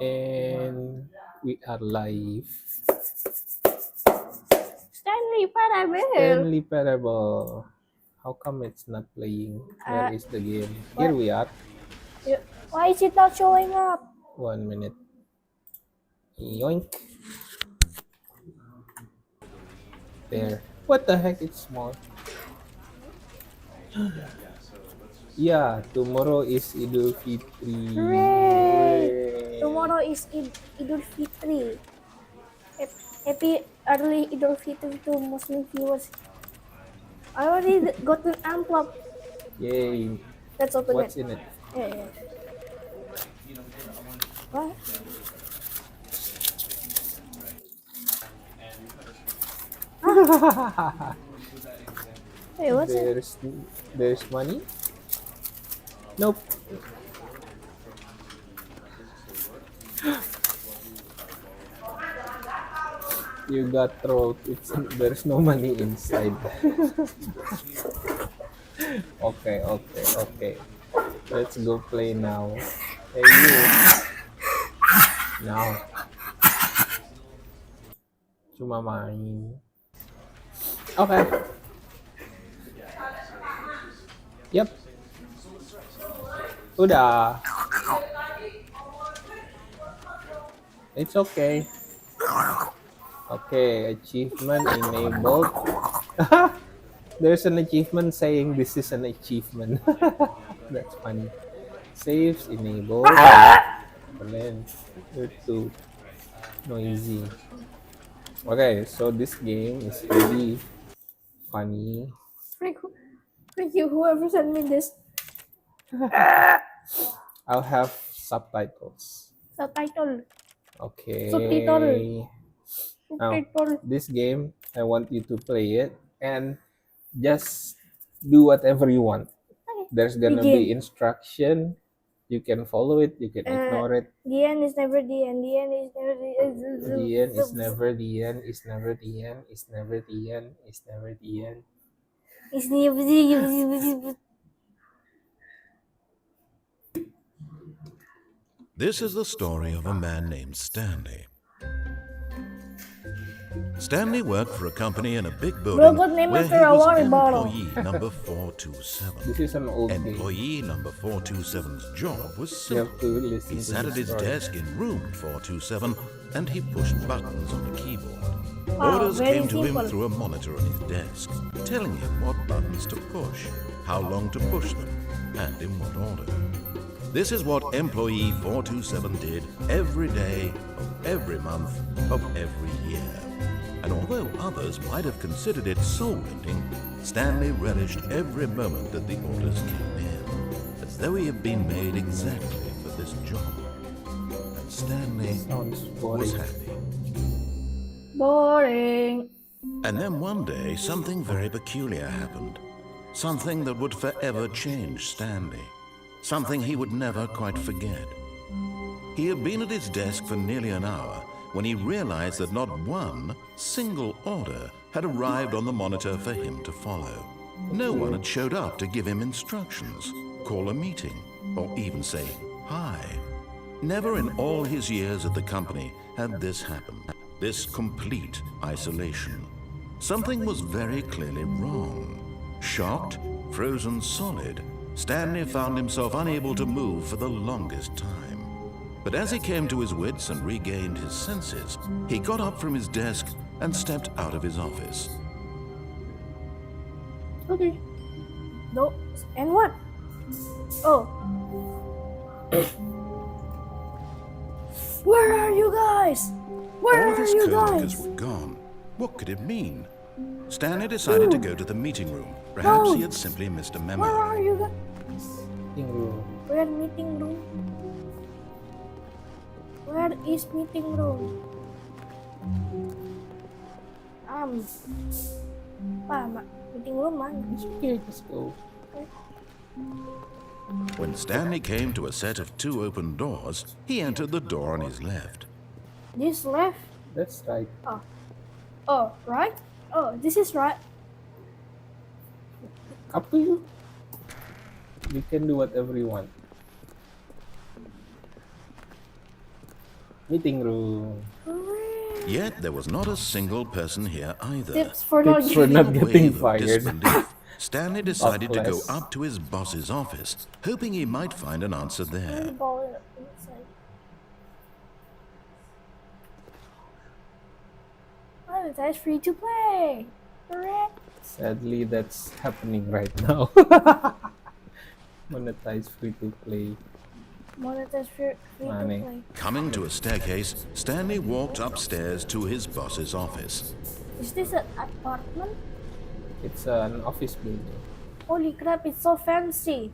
And we are live. Stanley Parable. Stanley Parable. How come it's not playing? Where is the game? Here What? we are. Why is it not showing up? 1 minute. Yoink. There. What the heck? It's small. Yeah, tomorrow is Idul Fitri. Hooray! Tomorrow is Idul Fitri. Happy early Idul Fitri to Muslim viewers. I already got an envelope. Yay. Let's open What's it. in it? Yeah. What? Hey, what's it? There's money? Nope. You got throat. There's no money inside. Okay. Let's go play now. Hey you. Now. Cuma main. Okay. Yep. Udah. It's okay. Okay, achievement enabled. There's an achievement saying this is an achievement. That's funny. Saves enabled. And then you're too noisy. Okay, so this game is really funny. Thank you, whoever sent me this. I'll have subtitles. Subtitle. Okay. Subtitle. Now, this game, I want you to play it and just do whatever you want. Okay. There's gonna be instruction. You can follow it. You can ignore it. The end is never the end. The end is never the end. The end is never the end. Is never the end. Is never the end. Is never the end. It's never the end. This is the story of a man named Stanley. Stanley worked for a company in a big building where he was employee number 427. This is an old Employee game. number 427's job was You have simple. to listen He to sat the at his story. desk in room 427 and he pushed buttons on the keyboard. Wow, Orders very came to simple. him through a monitor on his desk, telling him what buttons to push, how long to push them, and in what order. This is what employee 427 did every day of every month of every year. And although others might have considered it soul-rending, Stanley relished every moment that the orders came in, as though he had been made exactly for this job. And Stanley was happy. Boring. And then one day, something very peculiar happened. Something that would forever change Stanley. Something he would never quite forget. He had been at his desk for nearly an hour when he realized that not one single order had arrived on the monitor for him to follow. No one had showed up to give him instructions, call a meeting, or even say hi. Never in all his years at the company had this happened. This complete isolation. Something was very clearly wrong. Shocked, frozen solid, Stanley found himself unable to move for the longest time. But as he came to his wits and regained his senses, he got up from his desk and stepped out of his office. Okay. No. And what? Oh. Where are you guys? Where All are his you coworkers guys? were gone. What could it mean? Stanley decided to go to the meeting room. Perhaps he had simply missed a memo. Where are you guys? Meeting room. Where meeting room? Where is meeting room? Meeting room mana? It's okay, just go. When Stanley came to a set of two open doors, he entered the door on his left. This left? That's right. Oh, right? Oh, this is right. Up to you. You can do whatever you want. Meeting room. Hooray. Yet there was not a single person here either. Tips for not Tips for getting not In a getting wave of fired. disbelief, Stanley decided to go class. up to his boss's office, hoping he might find an answer there. ball inside. Monetize free to play. Hooray. Sadly, that's happening right now. Monetize free to play. Monetize free to Money. play. Coming to a staircase, Stanley walked upstairs to his boss's office. Is this an apartment? It's an office building. Holy crap, it's so fancy.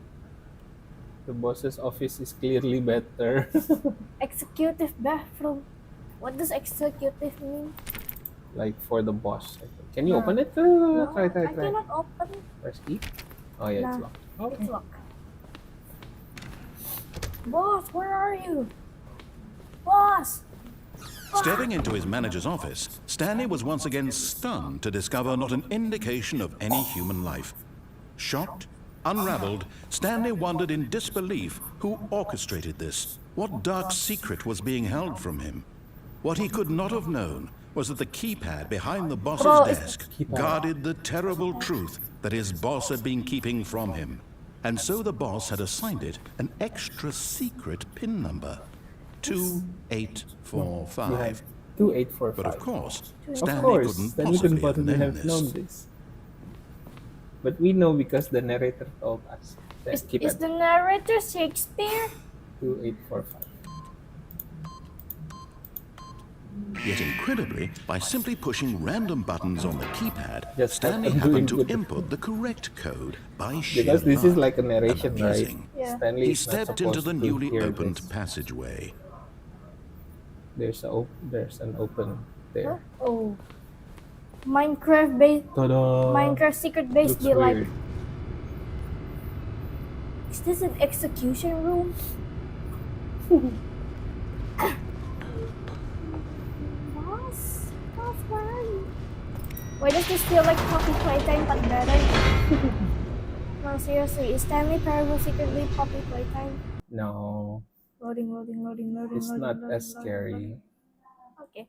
The boss's office is clearly better. Executive bathroom. What does executive mean? Like for the boss. I think. Can you No. open it? No, Try. I cannot open it. Press E. Oh yeah, it's Nah. locked. Oh, It's locked. Boss, where are you? Boss! Stepping into his manager's office, Stanley was once again stunned to discover not an indication of any human life. Shocked, unraveled, Stanley wondered in disbelief who orchestrated this. What dark secret was being held from him? What he could not have known was that the keypad behind the boss's Bro, it's- desk guarded the terrible truth that his boss had been keeping from him. And so the boss had assigned it an extra secret PIN number. 2845. 2845. But of course, Of Stanley course, couldn't Stanley possibly couldn't have known have known this. this. But we know because the narrator told us. Let's keep Is it the narrator Shakespeare? 2845. Yet incredibly, by simply pushing random buttons on the keypad, Just Stanley undo happened to input. input the correct code by sheer Because this is luck. like a narration, right? Amusing. Yeah. Stanley He is not stepped into supposed the to newly hear opened this. passageway. There's an open there. Oh. Minecraft base. Ta-da! Minecraft secret base Looks be like. weird. Is this an execution room? Boss? Boss, where are you? Why does this feel like Poppy Playtime but better? No, seriously, is Stanley Parable secretly Poppy Playtime? No, Loading. it's loading, not loading, as loading, scary. loading. Okay.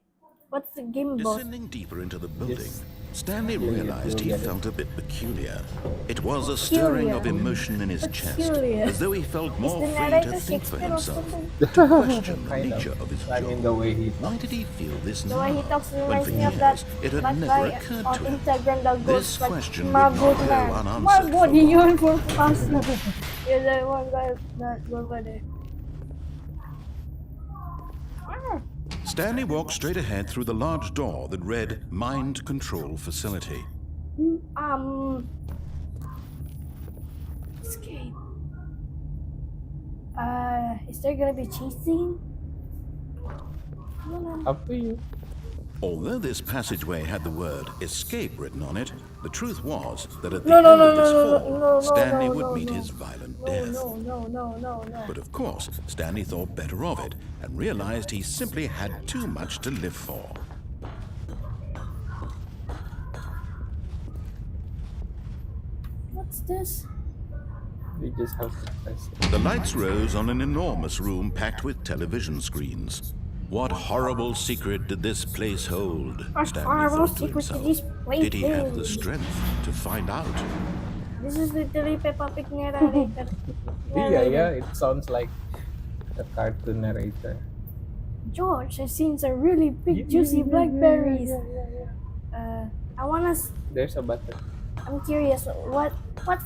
What's the game about? Descending deeper into the building, Yes. Stanley You'll realized he get it. felt a bit peculiar. It was a stirring of Peculiar. emotion in his chest, Peculiar. as though he felt Is more the free to narrator think for Shakespeare or himself, something? to question the Kind nature of. of his I mean, job. the way he Why did he feel this The way he now, talks when reminds for me of years that it had that never guy occurred on to him? Instagram that goes This like, question "My would good not man, go my unanswered body for you for us." You're the one guy that goes by there. Stanley walked straight ahead through the large door that read Mind Control Facility. Escape. Is there gonna be cheese scene? No. Up to you. Although this passageway had the word escape written on it, the truth was that at the No, end no, of no, this no, fall, no, Stanley no, would no, meet no. his violent death. No. But of course, Stanley thought better of it and realized he simply had too much to live for. What's this? You just have to press it. The lights rose on an enormous room packed with television screens. What horrible secret did this place hold? What Stanley horrible thought to secret did himself. this place Did he have the hold? strength to find out? This is literally Peppa Pig narrator. Yeah, it sounds like a cartoon narrator. George, I've seen some really big juicy blackberries. I wanna. There's a button. I'm curious. What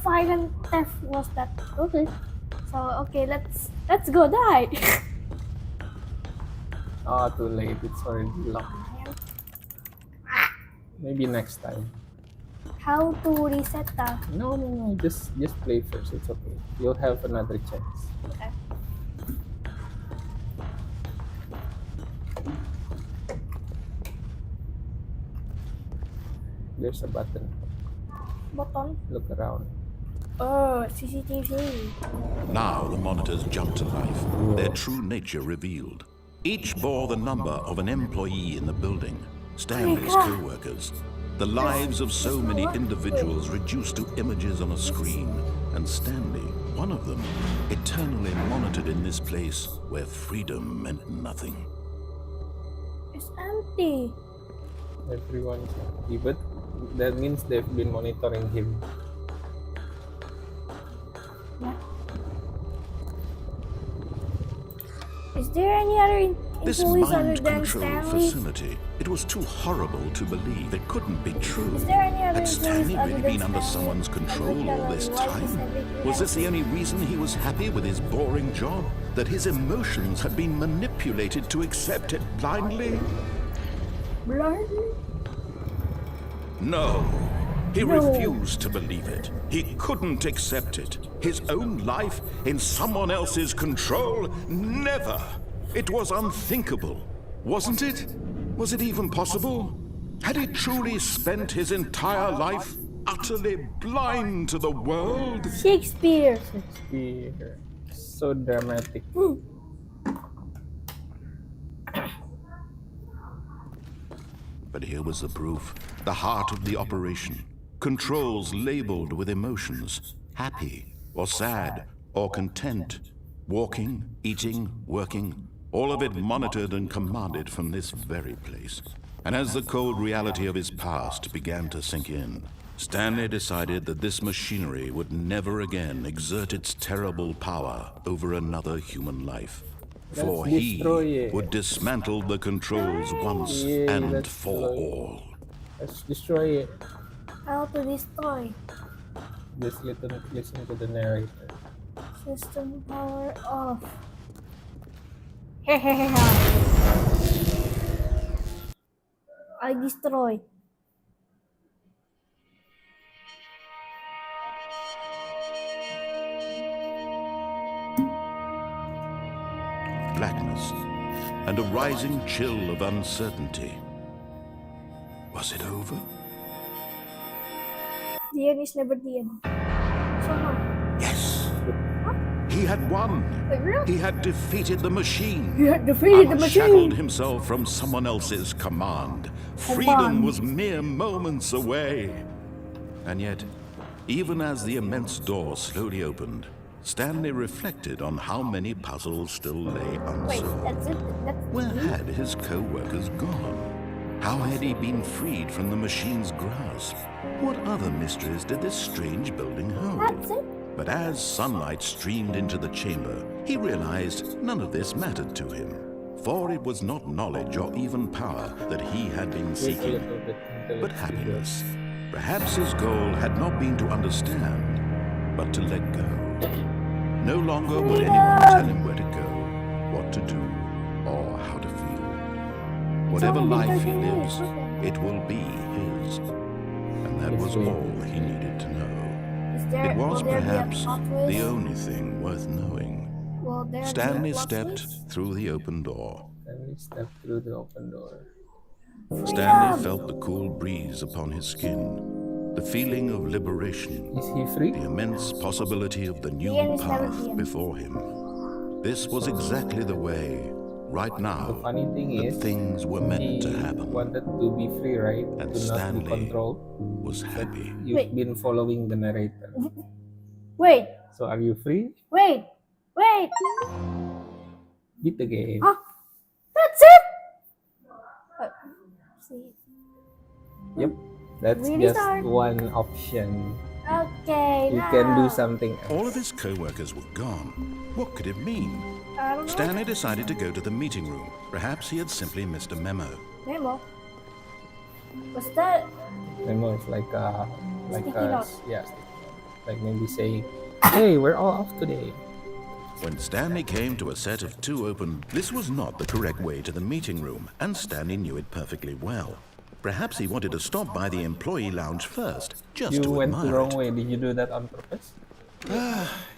violent theft was that? Okay. So let's go die. Oh, too late. It's already locked. Maybe next time. How to reset that? No. Just play first. It's okay. You'll have another chance. Okay. There's a button. Button. Look around. Oh, CCTV. Now the monitors jumped to life, their true nature revealed. Each bore the number of an employee in the building, Stanley's co-workers. The lives of so many individuals reduced to images on a screen, and Stanley, one of them, eternally monitored in this place where freedom meant nothing. It's empty. Everyone is happy, but that means they've been monitoring him. Yeah. Is there any other This employees other mind than control Stanley? facility, it was too horrible to believe. It couldn't be true. Is there any other Had employees Stanley other really than been under Stanley? someone's control Other all than this why time? is everything Was this the empty? only reason he was happy with his boring job? That his emotions had been manipulated to accept it blindly? Blindly? No. He No. refused to believe it. He couldn't accept it. His own life in someone else's control? Never. It was unthinkable. Wasn't it? Was it even possible? Had he truly spent his entire life utterly blind to the world? Shakespeare. Shakespeare. So dramatic. But here was the proof. The heart of the operation. Controls labeled with emotions. Happy, or sad, or content. Walking, eating, working. All of it monitored and commanded from this very place. And as the cold reality of his past began to sink in, Stanley decided that this machinery would never again exert its terrible power over another human life. For Let's he destroy it. would dismantle the controls once Yeah, and let's for destroy it. all. Let's destroy it. How to destroy? Just listen to the narrator. System power off. I destroy. Blackness and a rising chill of uncertainty. Was it over? The end is never the end. So how? Yes. He had won. Wait, really? He had defeated the machine. You had defeated the Unshackled machine. himself from someone else's command. Freedom was mere moments away. And yet, even as the immense door slowly opened, Stanley reflected on how many puzzles still lay Wait, unsolved. that's it? That's Where had his co-workers gone? How had he been freed from the machine's grasp? What other mysteries did this strange building hold? That's it? But as sunlight streamed into the chamber, he realized none of this mattered to him. For it was not knowledge or even power that he had been Just a seeking, little bit until but it's happiness. Perhaps his goal had not been to understand, but to let go. No longer would anyone tell him where to go, what to do, or how to feel. Whatever only been life he 13 years, lives, okay. it will be his. And that Yes, was we- all he needed to know. Is there, It was will there be a perhaps plot twist? the only thing worth knowing. Will there be a Stanley plot stepped twist? through the open door. Stanley stepped through the open door. Stanley felt the cool breeze upon his skin, the feeling of liberation, Is he free? the immense possibility of the new The end is never path the end. before him. This was exactly the way, right The now, funny thing that is, things were meant he to happen. wanted to be free, right? And To not be Stanley controlled. was happy. You've Wait. been following the narrator. Wait, So are you free? wait. Beat the game. Huh? That's it? See. Yep. That's Really just start? one option. Okay, You now. can do something else. All of his co-workers were gone. What could it mean? I don't know. Stanley decided to go to the meeting room. Perhaps he had simply missed a memo. Memo. What's that? Memo is like Sticky note. yeah, like maybe saying, "Hey, we're all off today." When Stanley came to a set of two open, this was not the correct way to the meeting room, and Stanley knew it perfectly well. Perhaps he wanted to stop by the employee lounge first, just You to went the admire wrong it. way. Did you do that on purpose?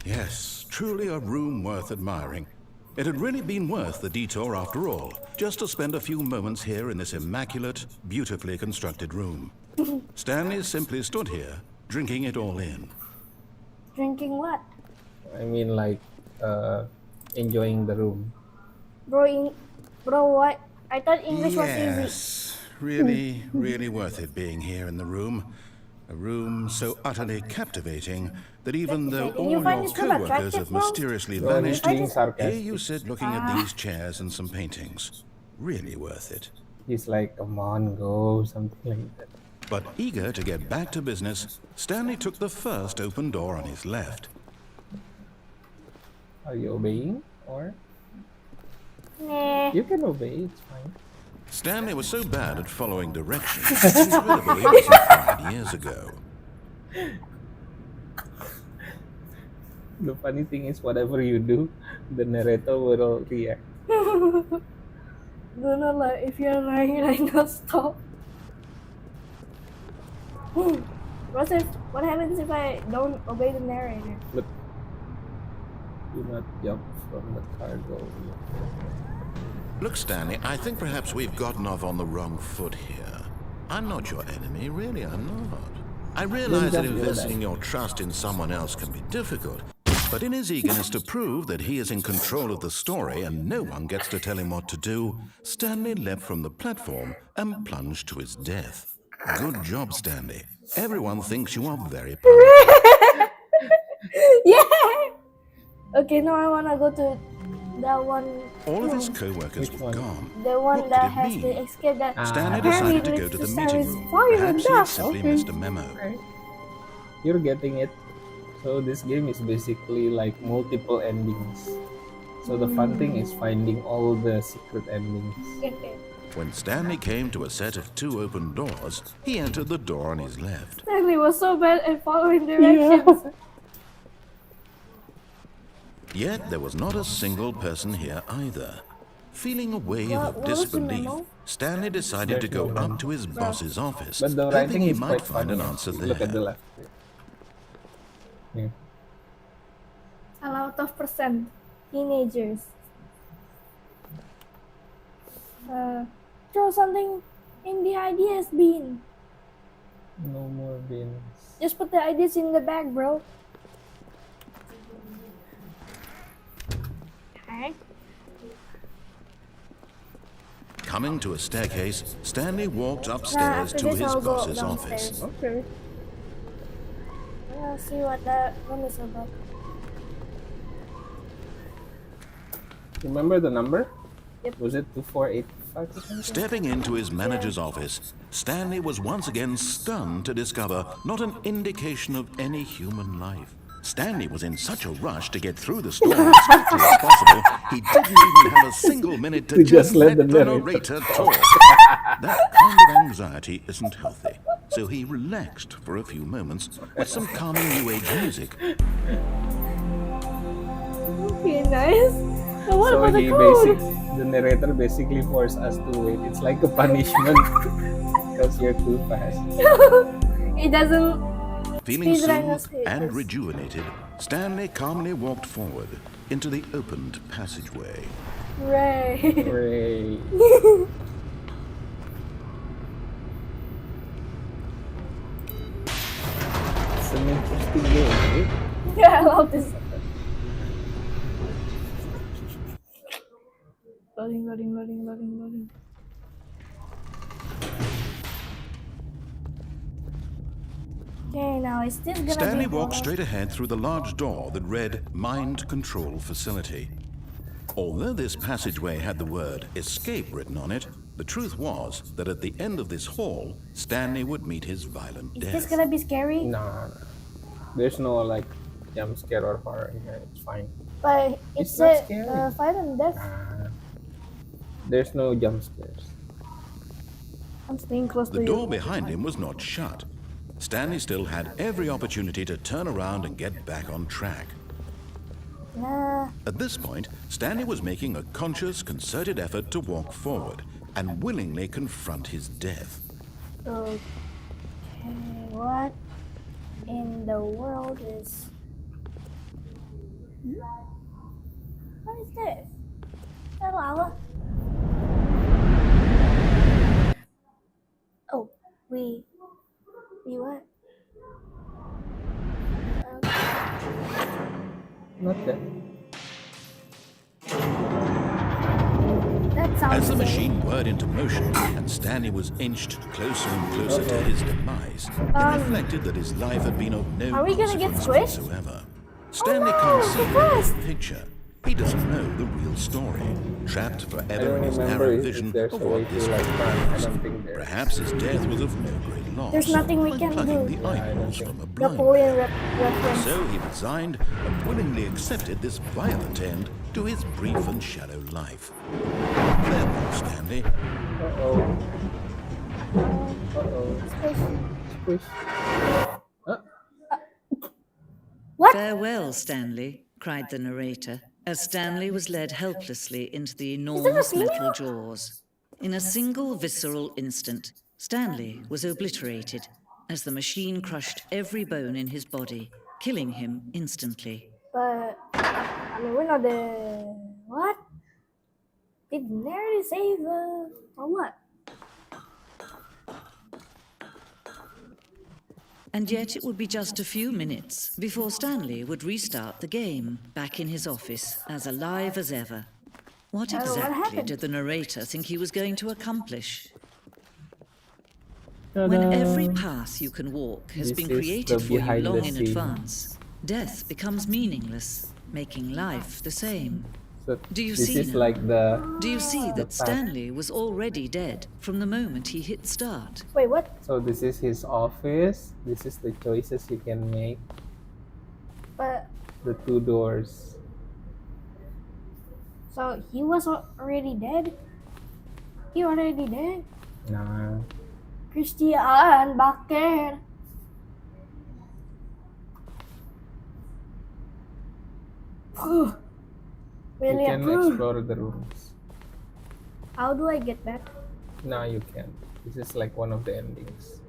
Yes, truly a room worth admiring. It had really been worth the detour after all, just to spend a few moments here in this immaculate, beautifully constructed room. Stanley simply stood here, drinking it all in. Drinking what? I mean, like enjoying the room. Bro, what? I thought English was easy. Yes, really, really worth it being here in the room. A room so utterly captivating that even though Captivating. all You your find this room co-workers attractive, have bro? mysteriously Don't vanished, being here sarcastic. you sit looking at these chairs and some paintings. Really worth it. He's like, come on, go, something like that. But eager to get back to business, Stanley took the first open door on his left. Are you obeying? Or Nah. you can obey, it's fine. Stanley was so bad at following directions, he really believed it 5 years ago. The funny thing is, whatever you do, the narrator will react. Don't know, like, if you're lying right now, stop. What happens if I don't obey the narrator? Look, do not jump from the cargo. Look, Stanley, I think perhaps we've gotten off on the wrong foot here. I'm not your enemy, really, I'm not. I realize that investing your trust in someone else can be difficult, but in his eagerness to prove that he is in control of the story and no one gets to tell him what to do, Stanley leapt from the platform and plunged to his death. Good job, Stanley. Everyone thinks you are very powerful. Yeah! Okay, now I wanna go to that one. All of his co-workers were gone. The one What that could it has mean? to escape that. Stanley apparently decided to go leads to the Stanley's meeting room. fire and Perhaps he had death. simply Okay. missed a memo. Right. You're getting it. So this game is basically like multiple endings. So the fun thing is finding all the secret endings. Okay. When Stanley came to a set of 2 open doors, he entered the door on his left. Stanley was so bad at following directions. Yet there was not a single person here either. Feeling a wave What of was the disbelief, memo? Stanley decided to go up to his boss's office, But the hoping writing he is might quite find funny. an answer Look at the there. left. Yeah. A lot of percent teenagers. Throw something in the ideas bin. No more bins. Just put the ideas in the bag, bro. Okay. Coming to a staircase, Stanley walked upstairs after to this his I'll go boss's downstairs. office. Okay. Let's see what that room is about. Remember the number? Yep. Was it 2485 or something? Stepping into his manager's office, Stanley was once again stunned to discover not an indication of any human life. Stanley was in such a rush to get through the story as quickly as possible, he didn't even have a single minute to To just let the narrator narrator talk. That kind of anxiety isn't healthy, so he relaxed for a few moments with some calming New Age music. Okay, nice. But what So about the he code? the narrator basically forced us to wait. It's like a punishment because you're too fast. It doesn't. Feeling Speedrun soothed was and papers. rejuvenated, Stanley calmly walked forward into the opened passageway. Right. Hooray. It's an interesting game, right? Yeah, I love this. Loading. Okay, now is this gonna Stanley be walked bonus? straight ahead through the large door that read Mind Control Facility. Although this passageway had the word escape written on it, the truth was that at the end of this hall, Stanley would meet his violent Is this death. gonna be scary? No. There's no like jump scare or horror here. It's fine. But It's it's not a scary. violent death. There's no jump scares. I'm staying close to The you. door behind him was not shut. Stanley still had every opportunity to turn around and get back on track. Nah. At this point, Stanley was making a conscious, concerted effort to walk forward and willingly confront his death. Okay, what in the world is... What is this? Is that lava? Oh, we what? Not that. That sounds As the scary. machine whirred into motion and Stanley was inched closer and closer to his demise, he reflected that his life had been of no Are we gonna get consequence squished? whatsoever. Stanley no, can't so see the fast. big picture. He doesn't know the real story, trapped I forever don't in his remember narrow if vision there's of a way what to this like world run. I was. don't think there is. Perhaps his death was of no great loss. There's nothing we by can plugging do. the Yeah, I don't eyeballs think- from a The blind poem man. reference. So he resigned and willingly accepted this violent end to his brief and shallow life. Farewell, Stanley. Uh-oh. Uh-oh. Squish. Ah, What? Farewell, Stanley, cried the narrator, as Stanley was led helplessly into the that a enormous female? metal jaws. In a single visceral instant, Stanley was obliterated as the machine crushed every bone in his body, killing him instantly. But I mean, we're not the what? Did Mary save or what? And yet it would be just a few minutes before Stanley would restart the game, back in his office, as alive as ever. What what exactly happened? did the narrator think he was going to accomplish? ta-da. When every path you can walk has This been is created the for you behind the long in scene. advance, death becomes meaningless, making life the same. So Do you this see is now? like the Do you see that path. Stanley was already dead from the moment he hit start? Wait, what? so this is his office. This is the choices he can make. But The two doors. so he was already dead. He already dead. Nah. Christian Baker. You Really can approve. explore the rooms. How do I get back? Nah, you can't. This is like one of the endings.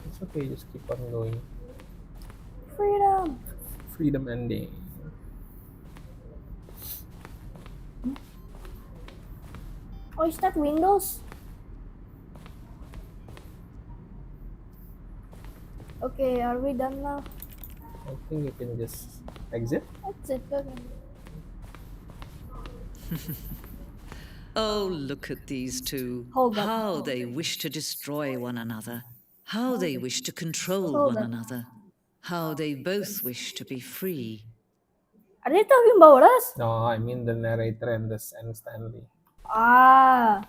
It's okay, just keep on going. Freedom. Freedom ending. Oh, is that Windows? Okay, are we done now? I think you can just exit. That's it. Okay. Oh, look at these two. Hold up. How they wish to destroy one another. How they wish to control Hold one up. another. How they both wish to be free. Are they talking about us? No, I mean the narrator and Stanley. Ah.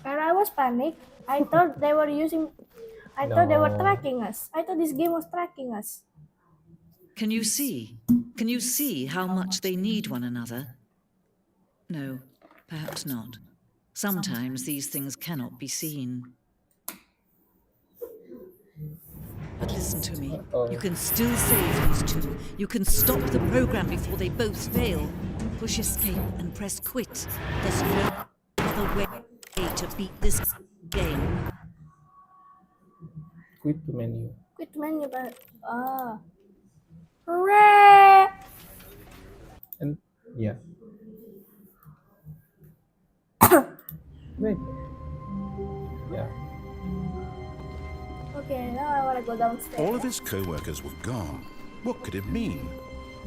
And I was panicked. I thought they were using. I thought they were No. tracking us. I thought this game was tracking us. Can you see? Can you see how much they need one another? No, perhaps not. Sometimes these things cannot be seen. But listen to me. You can still save these two. You can stop the program before they both fail. Push escape and press quit. There's no other way to beat this game. Quit the menu. Quit menu, but hooray! And yeah. Wait. Yeah. Okay, now I wanna go downstairs. All of his co-workers were gone. What could it mean?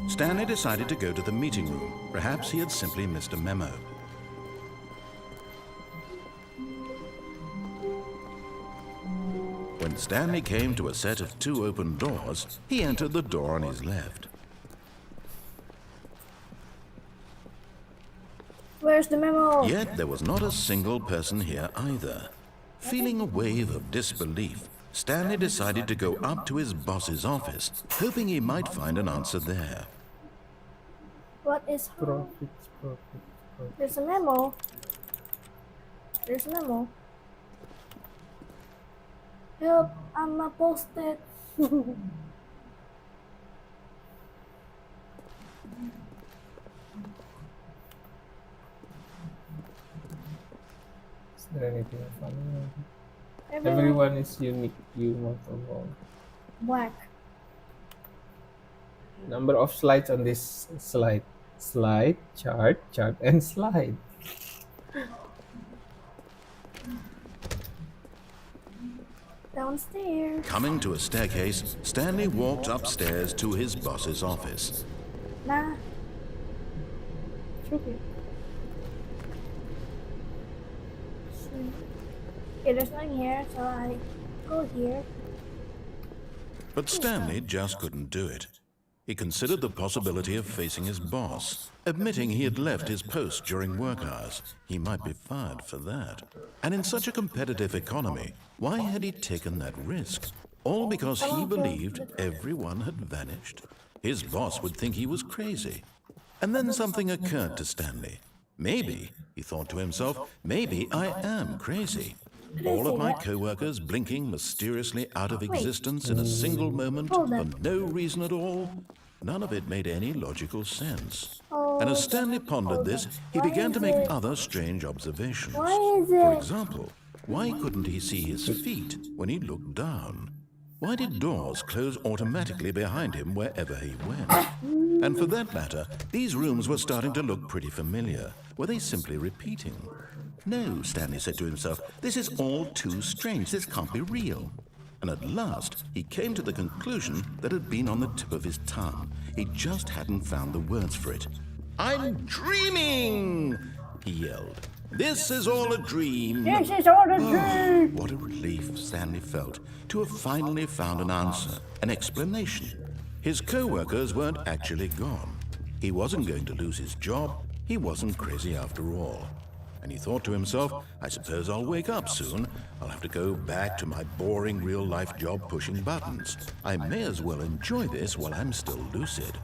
Stanley decided to go to the meeting room. Perhaps he had simply missed a memo. When Stanley came to a set of two open doors, he entered the door on his left. Where's the memo? Yet there was not a single person here either. Feeling a wave of disbelief, Stanley decided to go up to his boss's office, hoping he might find an answer there. What is? Profits. There's a memo. There's a memo. Help! I'm not posted. Is there anything funny? Everyone is unique. You most of all. Black. Number of slides on this slide. Slide, chart, and slide. Downstairs. Coming to a staircase, Stanley walked upstairs to his boss's office. Nah. It's okay. Okay, there's nothing here, so I go here. But Stanley just couldn't do it. He considered the possibility of facing his boss, admitting he had left his post during work hours. He might be fired for that. And in such a competitive economy, why had he taken that risk? All because he believed everyone had vanished? His boss would think he was crazy. And then something occurred to Stanley. Maybe, he thought to himself, maybe I am crazy. All of my co-workers blinking mysteriously out of existence in a single moment for no reason at all. None of it made any logical sense. And as Stanley pondered this, he began to make other strange observations. For example, why couldn't he see his feet when he looked down? Why did doors close automatically behind him wherever he went? And for that matter, these rooms were starting to look pretty familiar. Were they simply repeating? No, Stanley said to himself, this is all too strange. This can't be real. And at last, he came to the conclusion that had been on the tip of his tongue. He just hadn't found the words for it. "I'm dreaming!" he yelled. "This is all a dream." This is all a dream! What a relief Stanley felt to have finally found an answer, an explanation. His co-workers weren't actually gone. He wasn't going to lose his job. He wasn't crazy after all. And he thought to himself, I suppose I'll wake up soon. I'll have to go back to my boring real-life job pushing buttons. I may as well enjoy this while I'm still lucid.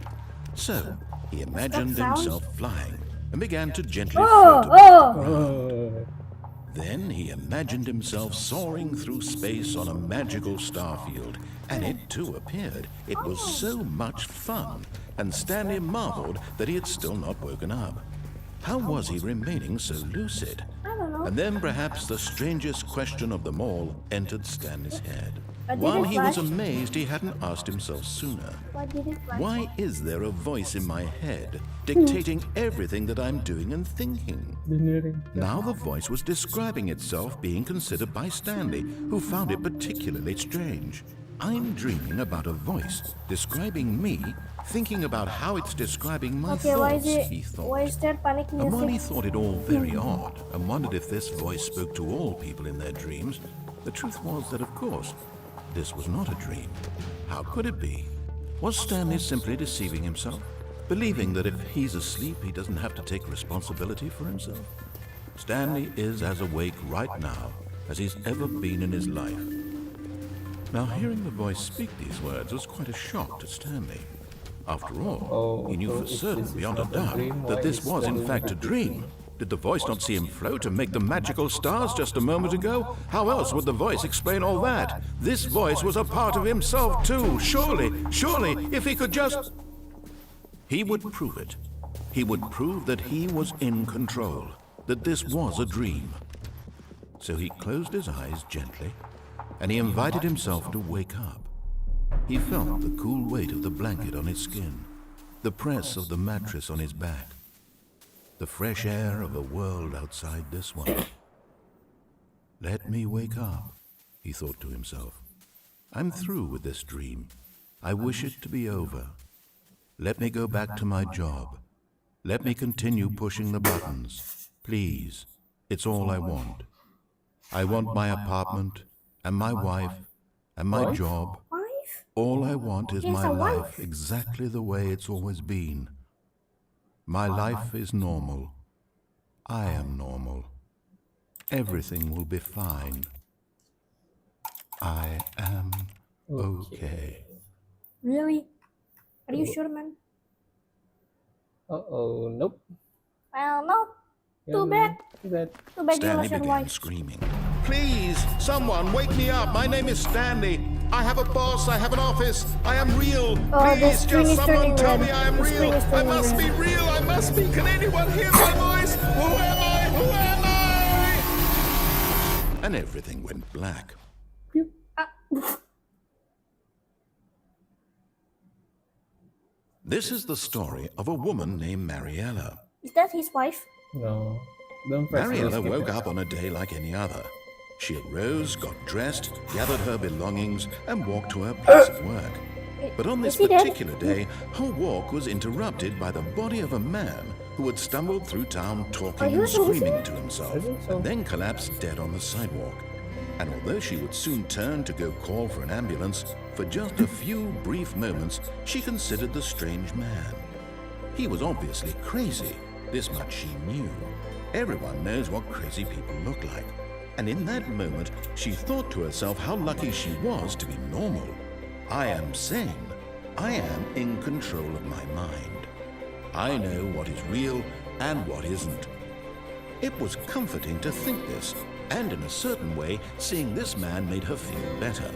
So, he imagined himself flying and began to gently float about. Then he imagined himself soaring through space on a magical starfield, and it too appeared. It was so much fun, and Stanley marveled that he had still not woken up. How was he remaining so lucid? I don't know. And then perhaps the strangest question of them all entered Stanley's head. Did While it he was flash? amazed he hadn't asked himself sooner. Why did it flash? Why is there a voice in my head dictating everything that I'm doing and thinking? Now the voice was describing itself being considered by Stanley, who found it particularly strange. I'm dreaming about a voice describing me, thinking about how it's describing my Okay, why thoughts, is he it? thought. Why is there panic And while he music? thought it all very odd and wondered if this voice spoke to all people in their dreams, the truth was that, of course, this was not a dream. How could it be? Was Stanley simply deceiving himself, believing that if he's asleep, he doesn't have to take responsibility for himself? Stanley is as awake right now as he's ever been in his life. Now, hearing the voice speak these words was quite a shock to Stanley. After all, he knew for certain, beyond a doubt, that this was in fact a dream. Did the voice not see him float and make the magical stars just a moment ago? How else would the voice explain all that? This voice was a part of himself too. Surely, if he could just... He would prove it. He would prove that he was in control, that this was a dream. So he closed his eyes gently, and he invited himself to wake up. He felt the cool weight of the blanket on his skin, the press of the mattress on his back, the fresh air of a world outside this one. Let me wake up, he thought to himself. I'm through with this dream. I wish it to be over. Let me go back to my job. Let me continue pushing the buttons. Please, it's all I want. I want my apartment, and my wife, and my job. Wife? All I want is Yes, my a life wife. exactly the way it's always been. My life is normal. I am normal. Everything will be fine. I am okay. Really? Are you sure, man? Nope. Well, no. Too bad. Too bad. Too bad you Stanley lost your began wife. screaming. Please, someone wake me up. My name is Stanley. I have a boss. I have an office. I am real. Oh, the Please, screen just is someone turning tell red. me I am The screen real. is I turning must be red. real. I must be. Can anyone hear my voice? Who am I? Who am I? And everything went black. This is the story of a woman named Mariella. Is that his wife? No. Don't press Mariella skip woke it. up on a day like any other. She arose, got dressed, gathered her belongings, and walked to her place of work. But on this Is he dead? particular day, her walk was interrupted by the body of a man who had stumbled through town Are talking you and sure? screaming to himself, I think so. and then collapsed dead on the sidewalk. And although she would soon turn to go call for an ambulance, for just a few brief moments she considered the strange man. He was obviously crazy, this much she knew. Everyone knows what crazy people look like. And in that moment, she thought to herself how lucky she was to be normal. I am sane. I am in control of my mind. I know what is real and what isn't. It was comforting to think this, and in a certain way, seeing this man made her feel better.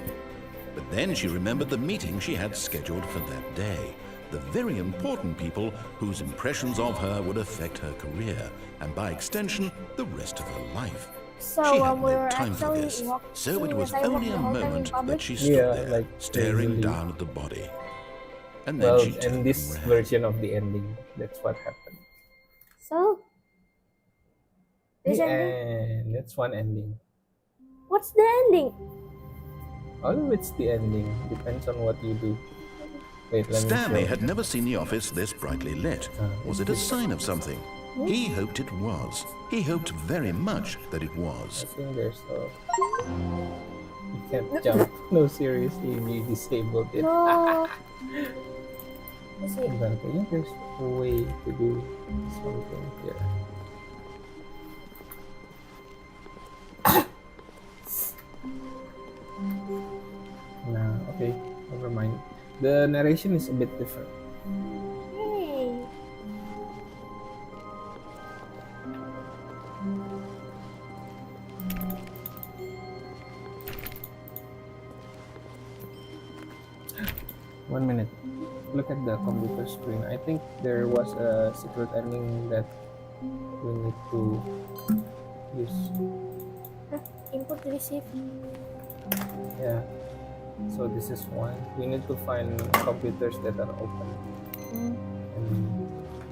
But then she remembered the meeting she had scheduled for that day. The very important people whose impressions of her would affect her career, and by extension, the rest of her life. So She had we no were time for actually this, walking. so it was as I walked only the a whole time in moment public. that she stood Yeah, there, like, staring crazily. down at the body. And then Well, she turned in this around. version of the ending, that's what happened. So this The ending. end. That's one ending. What's the ending? Although it's the ending, depends on what you do. Wait, let me Stanley show. had never seen the office this brightly lit. Was it a sign of something? He hoped it was. He hoped very much that it I was. think there's a... You can't jump. No, seriously, you disabled it. No. Let's see. But I think there's a way to do something here. Nah, okay, never mind. The narration is a bit different. Hey. One minute. Look at the computer screen. I think there was a secret ending that we need to use. Input receive. Yeah. So this is one. We need to find computers that are open and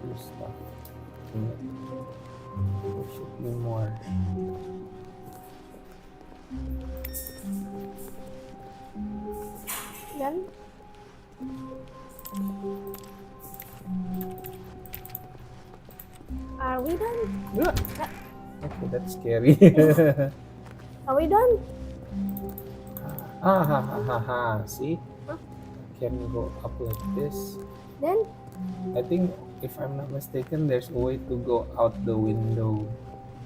use stuff in it. There should be more. Done. Are we done? Okay, that's scary. Are we done? Ha ha ha ha. See? Can go up like this. Then I think, if I'm not mistaken, there's a way to go out the window.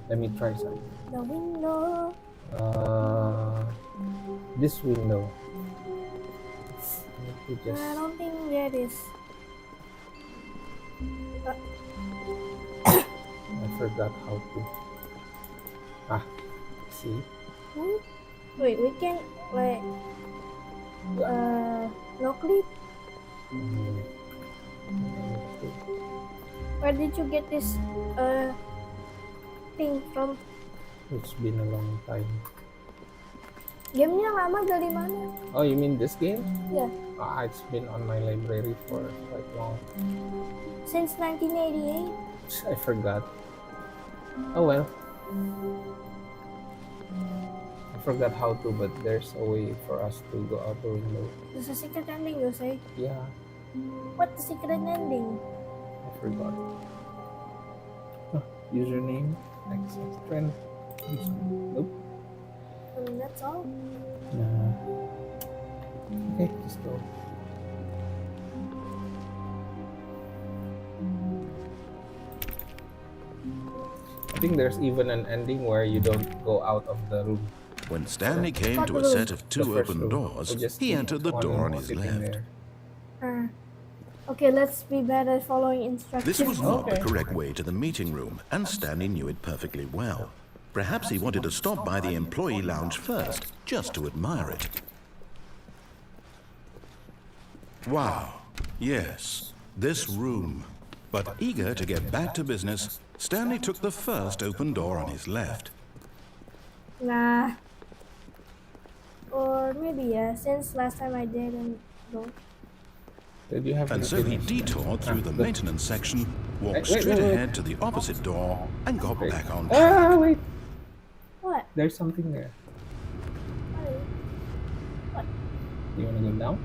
Let me try some. the window. This window. Let me just... I don't think there is. I forgot how to. Ah, see? Wait, we can wait. No clip. Mm, Where did you get this thing from? It's been a long time. Gamenya lama dari mana? Oh, you mean this game? Yeah, Ah, it's been on my library for quite long. since 1988. I forgot. Oh well. I forgot how to, but there's a way for us to go out the window. There's a secret ending, you say? Yeah, What the secret ending? I forgot. Huh, username, access, friend. Nope. That's all. Nah. Okay, just go. I think there's even an ending where you don't go out of the room. When Stanley came to a set of The two first open room. doors, We just he keep entered the one door on his sitting left. there. Okay, let's be better at following instructions. This was not the Okay. correct way to the meeting room, and Stanley knew it perfectly well. Perhaps he wanted to stop by the employee lounge first, just to admire it. Wow, yes, this room. But eager to get back to business, Stanley took the first open door on his left. Nah. Or maybe yeah, since last time I didn't go. Did you have And to so he finish? detoured through the Good. maintenance section, walked Wait, straight wait. ahead to the opposite door, and got Wait. back on track. Ah, wait. What? There's something there. What? You wanna go down?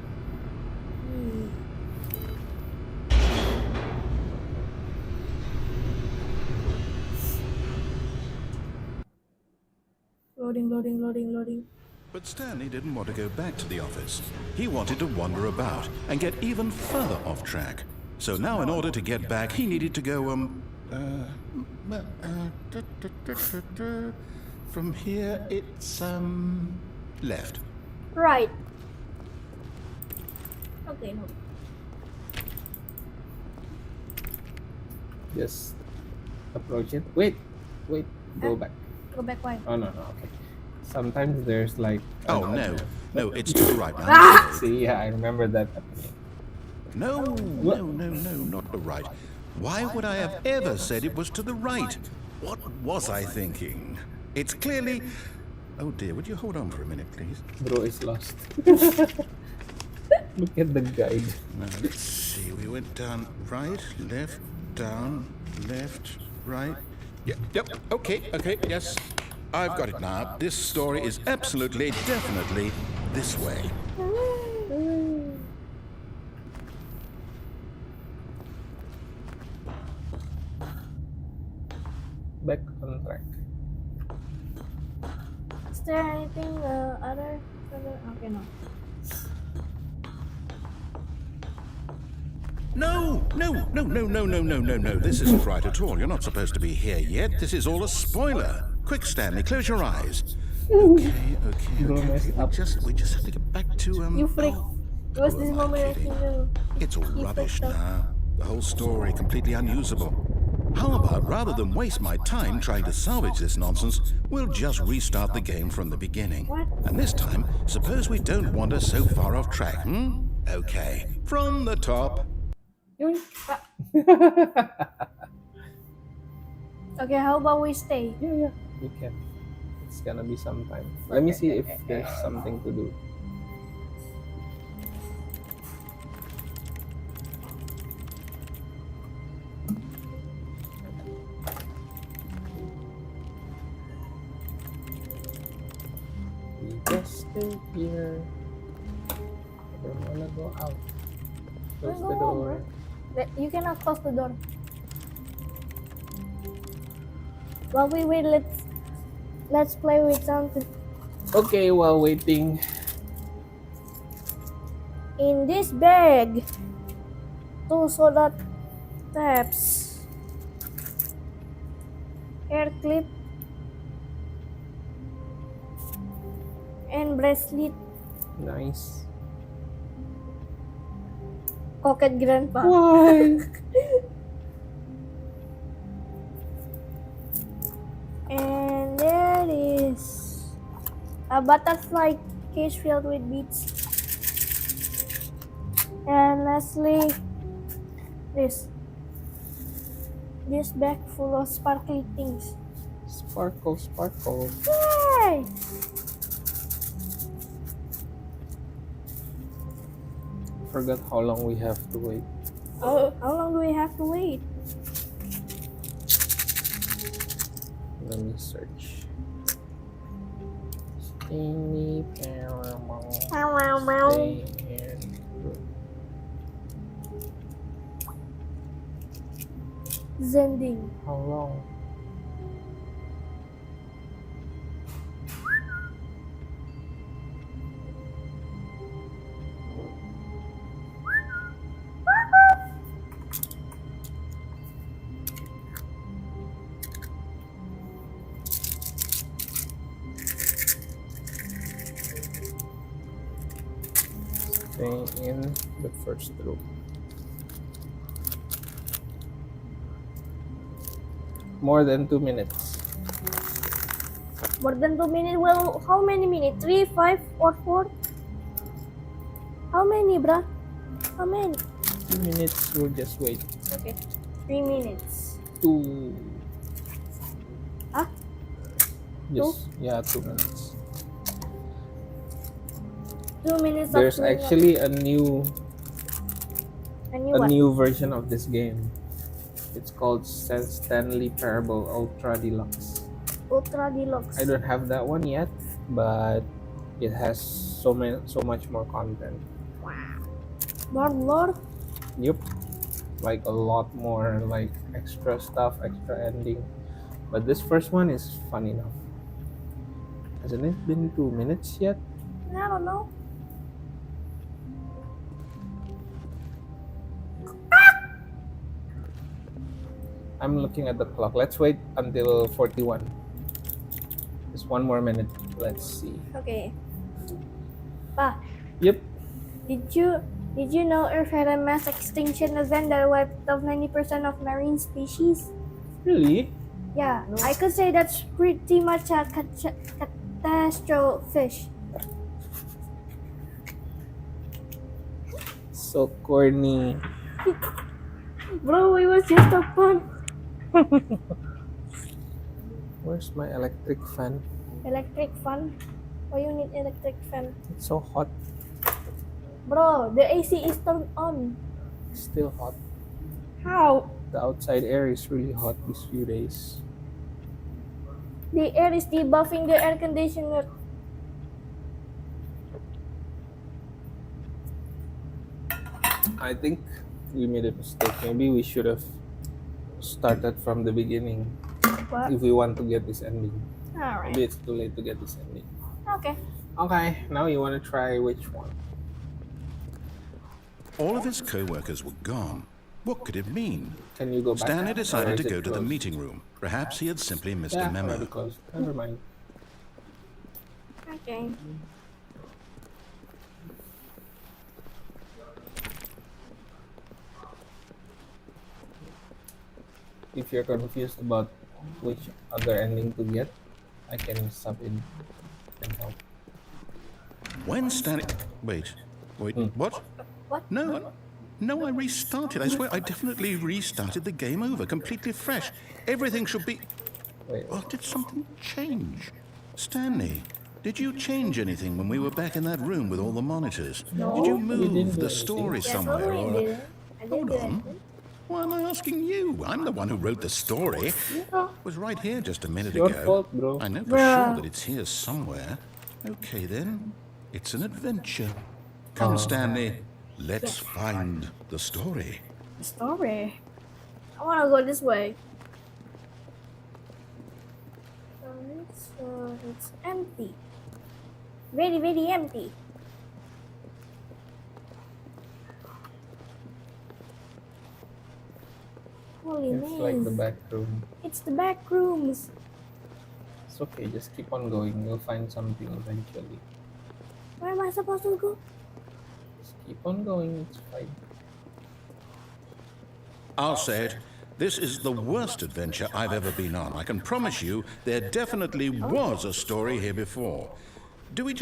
Loading. But Stanley didn't want to go back to the office. He wanted to wander about and get even further off track. So now in order to get back, he needed to go, from here it's, left. Right. Okay, no. Just approach it. Wait. Go back. Go back, why? Oh, no, okay. Sometimes there's like... Oh, no, it's to the right now. Ah! See, yeah, I remember that. No, not the right. Why would I have ever said it was to the right? What was I thinking? It's clearly... Oh dear, would you hold on for a minute, please? Bro is lost. Look at the guide. Now, let's see. We went down right, left, down, left, right. Yep, okay, yes. I've got it now. This story is absolutely, definitely this way. Back on track. Is there anything other? Okay, no. No. This isn't right at all. You're not supposed to be here yet. This is all a spoiler. Quick, Stanley, close your eyes. Okay. We just have to get back to, You freak. It was this am I moment I kidding? knew. It's all You rubbish freaked out. now. The whole story completely unusable. How about, rather than waste my time trying to salvage this nonsense, we'll just restart the game from the beginning. What? And this time, suppose we don't wander so far off track, Okay, from the top. Okay, how about we stay? Yeah, we can. It's gonna be some time. Let me see if there's something to do. We just stay here. I don't wanna go out. Close the door. You cannot close the door. While we wait, let's play with something. Okay, while waiting. In this bag, 2 soda tabs, hair clip, and bracelet. Nice. Pocket grandpa. Why? And there is a butterfly case filled with beads. And lastly, this bag full of sparkly things. Sparkle. Yay! Forgot how long we have to wait. How long do we have to wait? Let me search. Stanley Parable. Stay in group. Zending. How long? Stay in the first group. More than 2 minutes. More than 2 minutes? Well, how many minutes? 3, 5, or 4? How many, bruh? How many? 2 minutes, we'll just wait. Okay. 3 minutes. 2. Huh? Yes, yeah, 2 minutes. 2 minutes. There's of actually a new what? version of this game. It's called Stanley Parable Ultra Deluxe. Ultra Deluxe. I don't have that one yet, but it has so much more content. More? Yep, like a lot more, like extra stuff, extra ending. But this first one is fun enough. Hasn't it been 2 minutes yet? I don't know. I'm looking at the clock. Let's wait until 41. Just 1 more minute. Let's see. Okay. Pa, Yep. did you know Earth had a mass extinction event that wiped out 90% of marine species? Really? Yeah, I could say that's pretty much a catastrophe. So corny. Bro, it was just a fun. Where's my electric fan? Electric fan? Why you need electric fan? It's so hot. Bro, the AC is turned on. It's still hot. How? The outside air is really hot these few days. The air is debuffing the air conditioner. I think we made a mistake. Maybe we should have started from the beginning What? if we want to get this ending. Alright. Maybe it's too late to get this ending. Okay. Okay, now you want to try which one? All of his co-workers were gone. What could it mean? Can you go back? Stanley Or decided is to it go to the closed? meeting room. Perhaps he had simply missed Yeah, a memo. already closed. Never mind. Okay. If you're confused about which other ending to get, I can sub in and help. When Stanley... Wait, what? What? No, I restarted. I swear, I definitely restarted the game over, completely fresh. Everything should be... Wait, Well, did something change? Stanley, did you change anything when we were back in that room with all the monitors? No, Did you we didn't move do the anything. story Yeah, somewhere? probably Or... didn't. I didn't Hold do on. anything. Why am I asking you? I'm the one who wrote the story. Yeah. It was right here just a minute your ago. fault, bro. I know for Bruh. sure that it's here somewhere. Okay then, it's an adventure. Come, Stanley, let's find the story. Story. I wanna go this way. It's empty. Very, very empty. Holy It's like the man. back room. It's the back rooms. It's okay, just keep on going. You'll find something eventually. Where am I supposed to go? Just keep on going, it's fine. I'll say it. This is the worst adventure I've ever been on. I can promise you there definitely was a story here before. Do we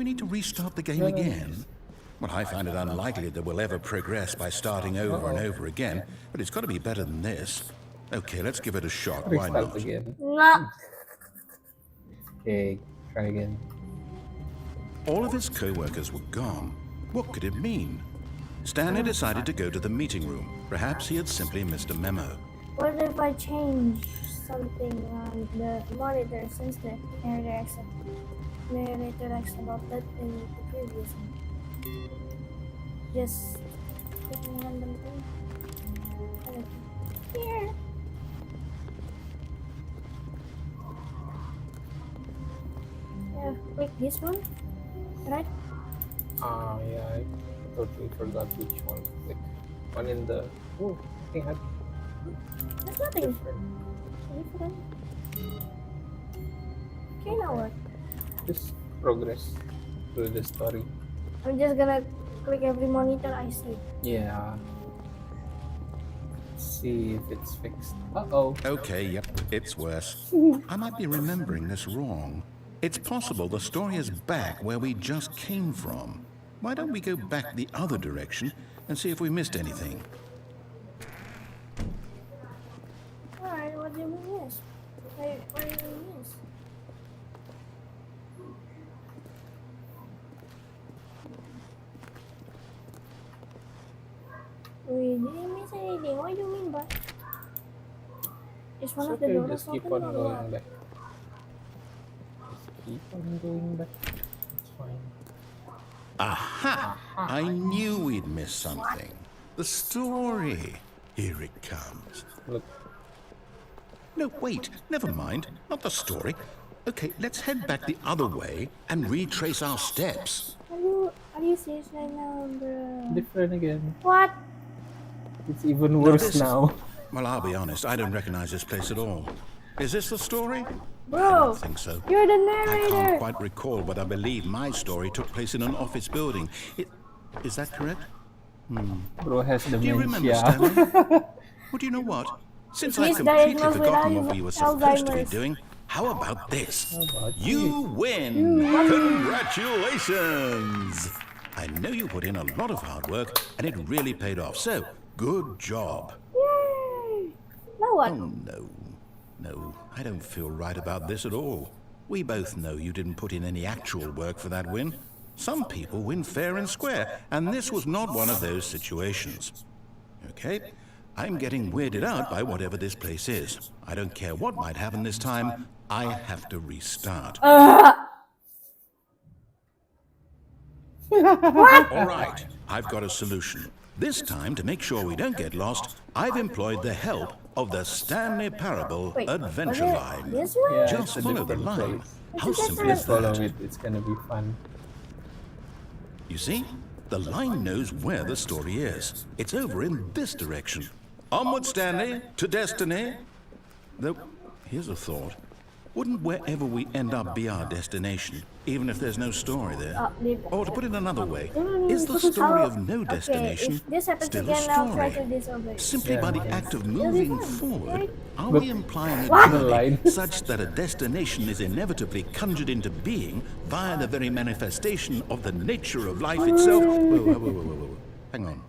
need to restart the game again? Well, I find it unlikely that we'll ever progress by starting over and over again, but it's got to be better than this. Okay, let's give it a shot. Why Restart not? again. Nah. Okay, try again. All of his co-workers were gone. What could it mean? Stanley decided to go to the meeting room. Perhaps he had simply missed a memo. What if I change something on the monitor since the narrator asked about that in the previous one? Just clicking a random thing. Here. Yeah, click this one. Right? Yeah, I totally forgot which one to click. One in the... Oh, nothing happened. There's nothing. Different. Okay, now what? Just progress through the story. I'm just gonna click every monitor I see. Yeah. Let's see if it's fixed. Uh-oh. Okay, yep, it's worse. I might be remembering this wrong. It's possible the story is back where we just came from. Why don't we go back the other direction and see if we missed anything? Alright, what did we miss? What did we miss? We didn't miss anything. What do you mean by? Is one It's of the okay, doors just keep open on or going what? back. Just keep on going back. It's fine. Aha! I knew we'd missed something. The story. Here it comes. Look, No, wait, never mind. Not the story. Okay, let's head back the other way and retrace our steps. Are you serious right now, bro? Different again. What? It's even No, worse this is- now. Well, I'll be honest, I don't recognize this place at all. Is this the story? I Bro, don't think so. you're the I narrator. can't quite recall, but I believe my story took place in an office building. Is that correct? Bro has Do you remember, dementia. Stanley? Well, do you know what? Since I've He's completely diagnosed with forgotten what we were supposed to be Alzheimer's. doing, how about this? How about You win! Congratulations! I know you put in a lot of hard work, and it really paid off, so good job. Yay! Now what? Oh, no, I don't feel right about this at all. We both know you didn't put in any actual work for that win. Some people win fair and square, and this was not one of those situations. Okay? I'm getting weirded out by whatever this place is. I don't care what might happen this time. I have to restart. All right, I've got a solution. This time, to make sure we don't get lost, I've employed the help of the Stanley Parable Wait, Adventure was it Line. this way? Yeah, Just it's a follow the different line. place. How simple is Follow that? it, it's gonna be fun. You see, the line knows where the story is. It's over in this direction. Onward, Stanley, to destiny. Though, here's a thought. Wouldn't wherever we end up be our destination, even if there's no story there? Leave it. Or to put it another way, No, is the this is story how- of no destination if this happens still again, a I'll try to story? disobey. Simply by the act of moving forward, are But- we implying a What? journey such that a destination is inevitably conjured into being via the very manifestation of the nature of life itself? Whoa. Hang on.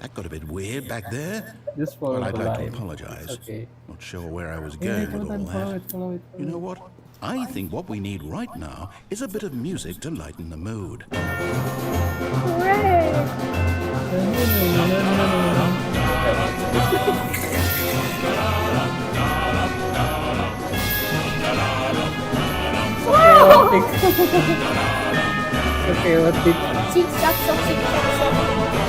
That got a bit weird back there. Just follow Well, I'd the like to line. apologize. Okay. Not sure where I was Yeah, going with all follow that. it, follow it. You know what? I think what we need right now is a bit of music to lighten the mood. Hooray! Okay, what did Zigzag, zigzag.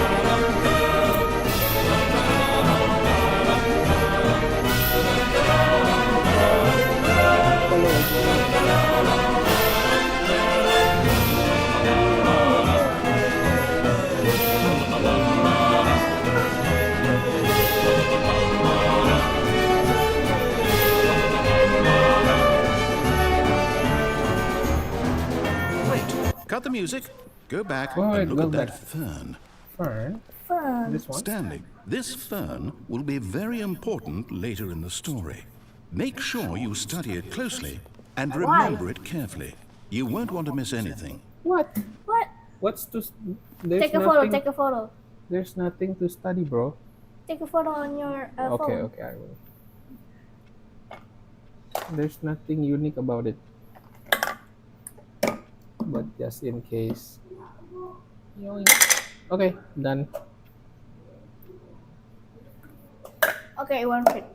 Wait, cut the music. Go back Wait, and look go at that back. fern. Fern? Fun. This one? Stanley, this fern will be very important later in the story. Make sure you study it closely and remember it carefully. You won't want to miss anything. What? What? What's to... There's Take a nothing, photo, take a photo. There's nothing to study, bro. Take a photo on your phone. Okay, I will. There's nothing unique about it. But just in case. Yoink. Okay, done. Okay, one minute.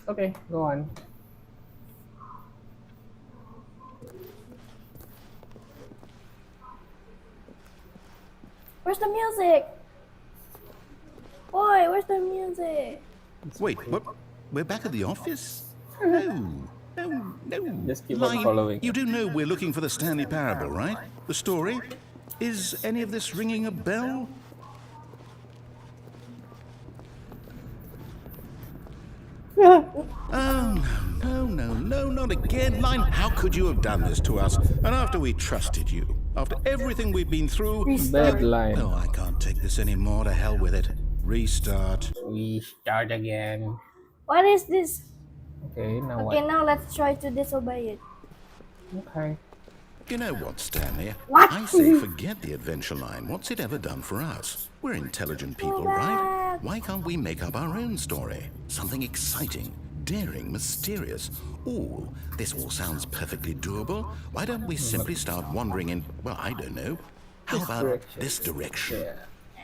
Okay, go on. Where's the music? Boy, where's the music? Wait, what? We're back at the office? No. Just keep on following. You do know we're looking for the Stanley Parable, right? The story? Is any of this ringing a bell? Oh, no, not again. Line, how could you have done this to us? And after we trusted you, after everything we've been through... Bad line. Oh, I can't take this anymore. To hell with it. Restart. We start again. What is this? Okay, now Okay, what? now let's try to disobey it. Okay. You know what, Stanley? What? I say forget the adventure line. What's it ever done for us? We're intelligent people, right? back. Why can't we make up our own story? Something exciting, daring, mysterious. Ooh, this all sounds perfectly doable. Why don't we simply start wandering in, well, I don't know. How about direction. this direction? Yeah.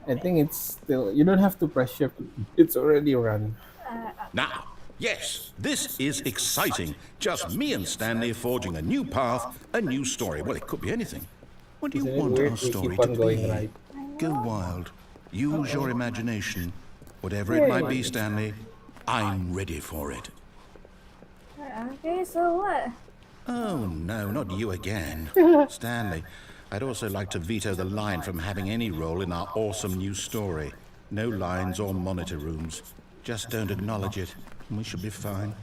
I think it's still... You don't have to press shift. It's already run. Now, yes, this is exciting. Just me and Stanley forging a new path, a new story. Well, it could be anything. What do you Isn't it want weird our we story keep on to going be? right? Go wild. Use your imagination. Whatever it might be, Stanley, I'm ready for it. Okay, so what? Oh, no, not you again. Stanley, I'd also like to veto the line from having any role in our awesome new story. No lines or monitor rooms. Just don't acknowledge it, and we should be fine.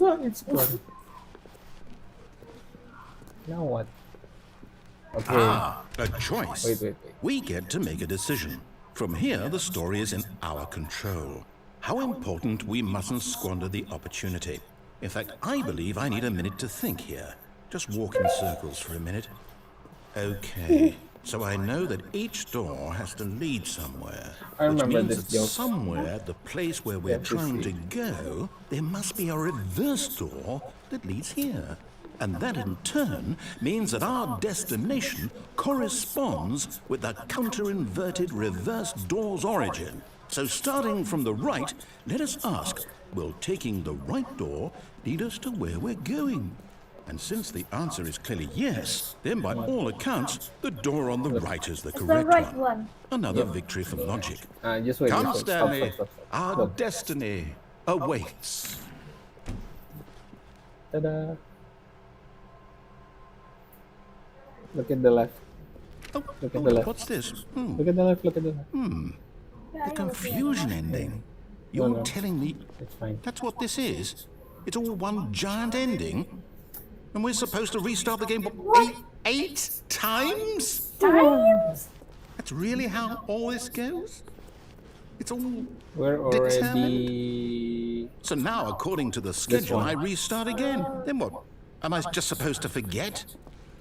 No, it's fun. Now what? Okay. Ah, a choice. Wait. We get to make a decision. From here, the story is in our control. How important we mustn't squander the opportunity. In fact, I believe I need a minute to think here. Just walk in circles for a minute. Okay, so I know that each door has to lead somewhere. I remember which means this that joke. somewhere at the place where we're trying to go, there must be a reverse door that leads here. And that in turn means that our destination corresponds with the counter-inverted reverse door's origin. So starting from the right, let us ask, will taking the right door lead us to where we're going? And since the answer is clearly yes, then by all accounts, the door on the right is the It's the correct right one. Another victory for logic. Just wait. Come, Stop. Stanley. Our Look. destiny awaits. Ta-da. Look at the left. Look at the left. What's this? Look at the left. Look at the left. The confusion ending. You're No. telling me It's fine. that's what this is? It's all one giant ending? And we're supposed to restart the game eight times? Times? That's really how all this goes? It's all We're already. So now, according to the schedule, one. I restart again. Then what? Am I just supposed to forget?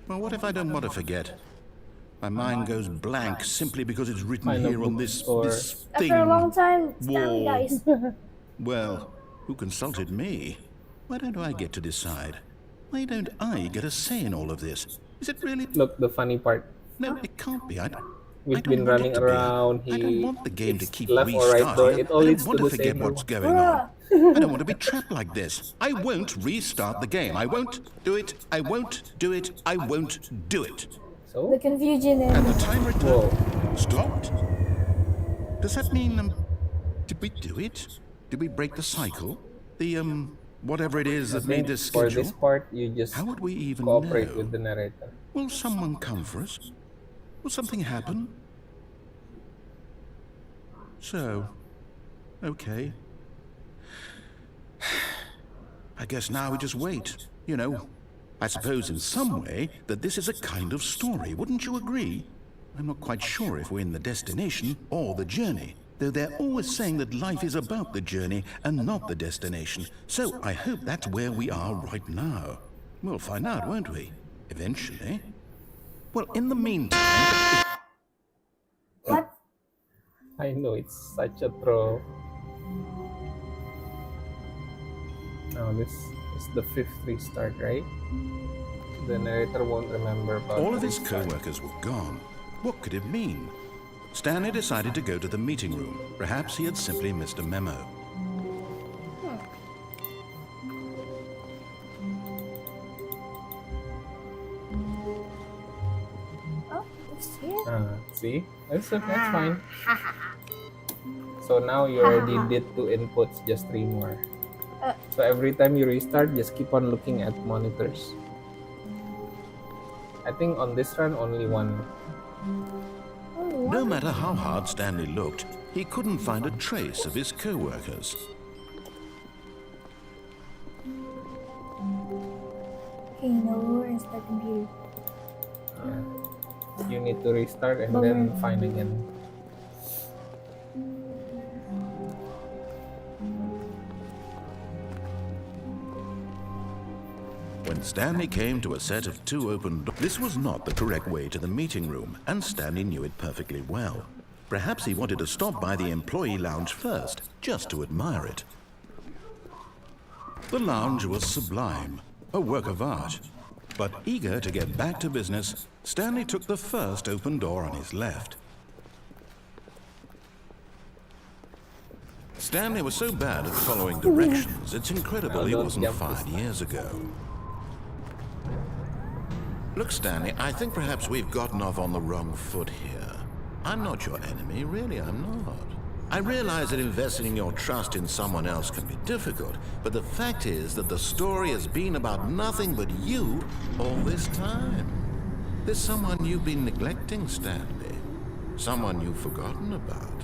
Well, what if I don't want to forget? My mind goes blank simply because it's written Find a here on book this or- thing. After a long time, Wall. Stanley, guys. Well, who consulted me? Why don't I get to decide? Why don't I get a say in all of this? Is it really? Look, the funny part. No, it can't be. I We've don't been want it running to be. around. I don't want the game to it's keep left or right restarting. door. It all I leads don't to want the to forget same what's room. going on. I don't want to be trapped like this. I won't restart the game. I won't do it. I won't do it. I won't do it. The So? confusion And the and timer stopped. Does that mean, did we do it? Did we break the cycle? The, whatever it is that I made think this for schedule? this part, you just How would we even cooperate know? with the narrator. Will someone come for us? Will something happen? So, okay. I guess now we just wait, you know. I suppose in some way that this is a kind of story, wouldn't you agree? I'm not quite sure if we're in the destination or the journey, though they're always saying that life is about the journey and not the destination. So I hope that's where we are right now. We'll find out, won't we? Eventually. Well, in the meantime... what? I know, it's such a throw. Now this is the 5th restart, right? The narrator won't remember about All of the his restart. co-workers were gone. What could it mean? Stanley decided to go to the meeting room. Perhaps he had simply missed a memo. Oh, it's here. See? That's fine. So now you already did 2 inputs, just 3 more. So every time you restart, just keep on looking at monitors. I think on this run, only 1. No matter how hard Stanley looked, he couldn't find a trace of his co-workers. Okay, no, where's the computer? Yeah. You need to restart and then find again. When Stanley came to a set of 2 open doors, this was not the correct way to the meeting room, and Stanley knew it perfectly well. Perhaps he wanted to stop by the employee lounge first, just to admire it. The lounge was sublime, a work of art. But eager to get back to business, Stanley took the first open door on his left. Stanley was so bad at following directions, it's incredible he wasn't fired years ago. Look, Stanley, I think perhaps we've gotten off on the wrong foot here. I'm not your enemy, really, I'm not. I realize that investing your trust in someone else can be difficult, but the fact is that the story has been about nothing but you all this time. There's someone you've been neglecting, Stanley. Someone you've forgotten about.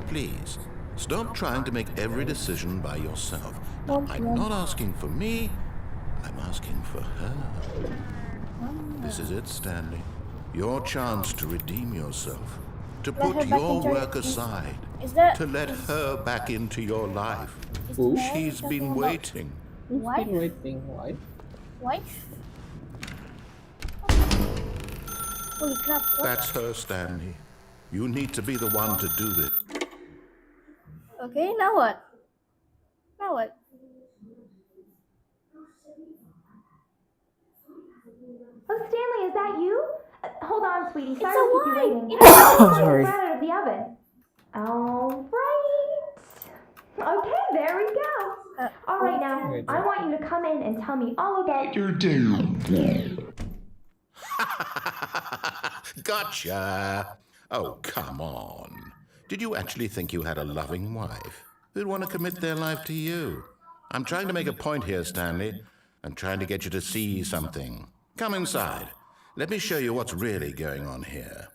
Please, stop trying to make every decision by yourself. Now, I'm not asking for me, I'm asking for her. This is it, Stanley. Your chance to redeem yourself. To Let her put back your into work your- aside. Is that To let her back into your life. Who? She's been waiting. Who's What? been waiting? Why? wife? Holy crap! What? That's her, Stanley. You need to be the one to do this. Okay, now what? Now what? Oh, Stanley, is that you? Hold on, sweetie. Sorry It's to a keep you wine. waiting. It's a wine. Sorry. Right out of the oven. All right. Okay, there we go. All right, now, Wait, I wait. want you to come in and tell me all about your Gotcha! Oh, come on. Did you actually think you had a loving wife who'd want to commit their life to you? I'm trying to make a point here, Stanley. I'm trying to get you to see something. Come inside. Let me show you what's really going on here.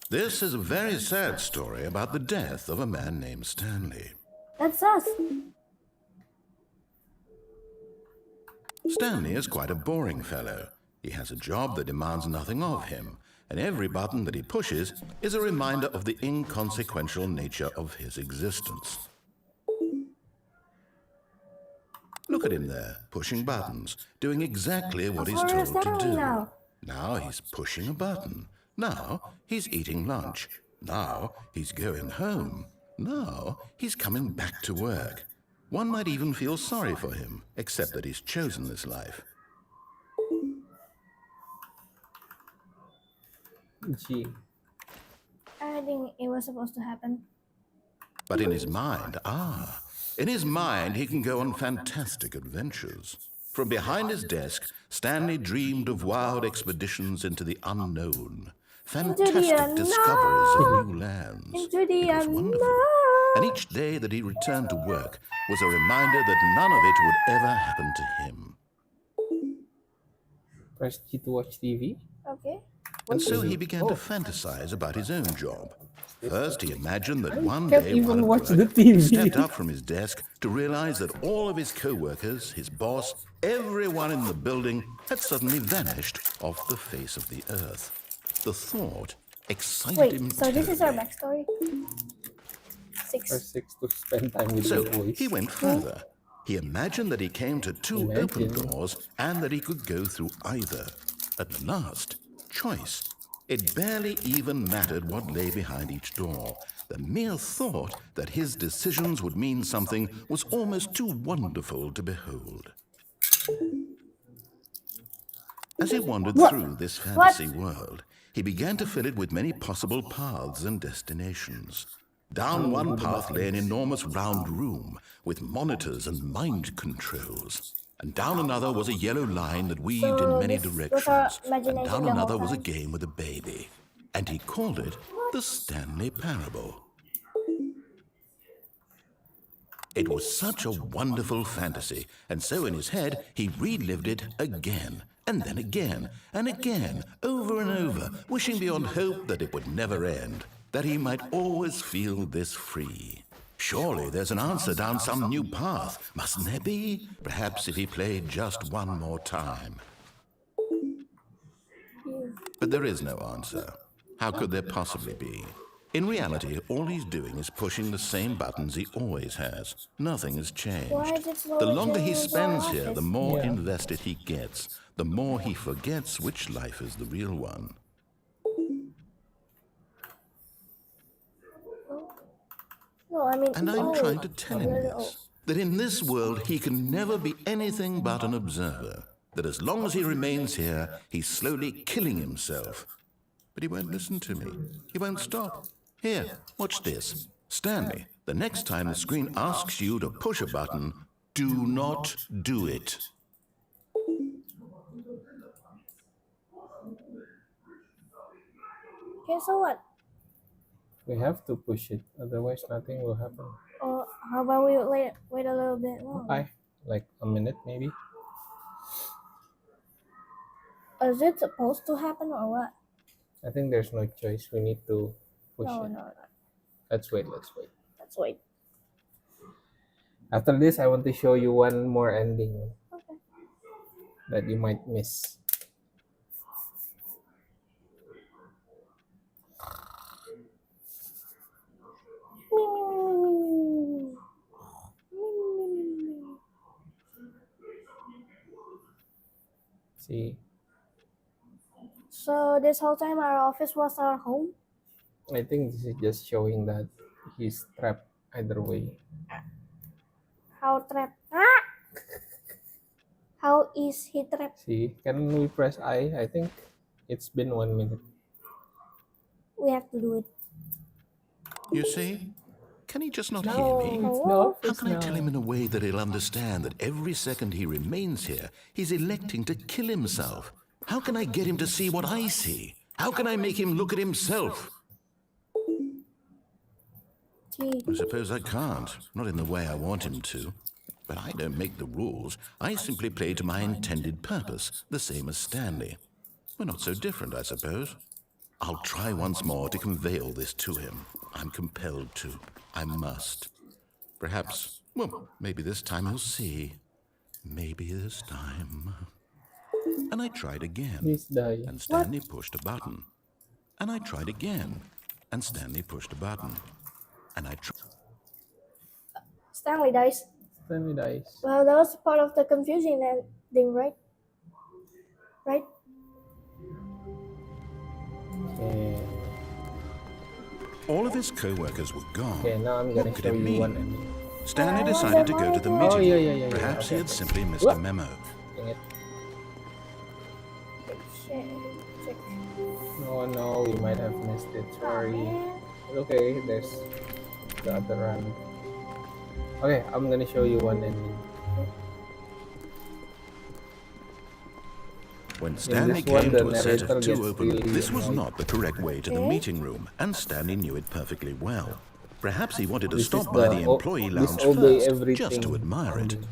This is a very sad story about the death of a man named Stanley. That's us. Stanley is quite a boring fellow. He has a job that demands nothing of him, and every button that he pushes is a reminder of the inconsequential nature of his existence. Look at him there, pushing buttons, doing exactly what he's Where is told to Stanley do. now? Now he's pushing a button. Now he's eating lunch. Now he's going home. Now he's coming back to work. One might even feel sorry for him, except that he's chosen this life. G. I think it was supposed to happen. But in his mind, in his mind, he can go on fantastic adventures. From behind his desk, Stanley dreamed of wild expeditions into the unknown, fantastic discoveries of new lands. Into the It was wonderful. unknown. And each day that he returned to work was a reminder that none of it would ever happen to him. Press G to watch TV. Okay. And so he began to fantasize about his own job. First, he imagined that one can't day even while at watch work, the TV. he stepped up from his desk to realize that all of his co-workers, his boss, everyone in the building had suddenly vanished off the face of the earth. The thought excited him Wait, so this is our terribly. backstory? Press 6. 6 to spend time with So the boys. he went further. He imagined that he came to two open Imagine. doors and that he could go through either. At last, choice. It barely even mattered what lay behind each door. The mere thought that his decisions would mean something was almost too wonderful to behold. As he wandered through this fantasy world, he began to fill it with many possible paths and destinations. Down one path lay an enormous round room with monitors and mind controls. And down another was a yellow line that weaved in So many this was directions. our And imagination down the whole another was a time? game with a baby. And he called it the Stanley Parable. It was such a wonderful fantasy, and so in his head he relived it again, and then again, and again, over and over, wishing beyond hope that it would never end, that he might always feel this free. Surely there's an answer down some new path, mustn't there be? Perhaps if he played just one more time. But there is no answer. How could there possibly be? In reality, all he's doing is pushing the same buttons he always has. Nothing has changed. Why is it slow The longer he to spends go here, off the this? more Yeah. invested he gets, the more he forgets which life is the real one. No, I mean. And I'm oh, trying to tell him oh. this, that in this world he can never be anything but an observer, that as long as he remains here, he's slowly killing himself. But he won't listen to me. He won't stop. Here, watch this. Stanley, the next time the screen asks you to push a button, do not do it. Okay, so what? We have to push it, otherwise nothing will happen. Or how about we wait a little bit longer? Okay, like a minute maybe. Is it supposed to happen or what? I think there's no choice. We need to push No, it. no, no. Let's wait. Let's wait. Let's wait. After this, I want to show you one more ending Okay. that you might miss. See, So this whole time our office was our home? I think this is just showing that he's trapped either way. How trapped? Ah! How is he trapped? See, can we press I? I think it's been 1 minute. We have to do it. You see? Can he just not No, hear me? it's Hello? not. How can I tell him in a way that he'll understand that every second he remains here, he's electing to kill himself? How can I get him to see what I see? How can I make him look at himself? Gee. I suppose I can't, not in the way I want him to. But I don't make the rules. I simply play to my intended purpose, the same as Stanley. We're not so different, I suppose. I'll try once more to convey all this to him. I'm compelled to. I must. Perhaps, well, maybe this time he'll see. Maybe this time. And I tried again. Please die. And Stanley pushed a button. And I tried again. And Stanley pushed a button. And I tried. Stanley dies. Stanley dies. Well, that was part of the confusing thing, right? Right? Okay. All of his co-workers were gone. Okay, now I'm gonna What could show it you mean? one ending. Stanley decided to go to the Oh, meeting. yeah. Perhaps he Okay, had okay. simply missed a What? memo. Dang it. Check. No, we might have missed it. Sorry. Man. It's okay, there's the other run. Okay, I'm gonna show you one ending. When Stanley this one, came the to a set narrator of two gets open, really this was annoyed. not the correct way to the Okay. meeting room, and Stanley knew it perfectly well. Perhaps he wanted to This is stop by the o- employee this lounge obey first, everything just to admire it. only.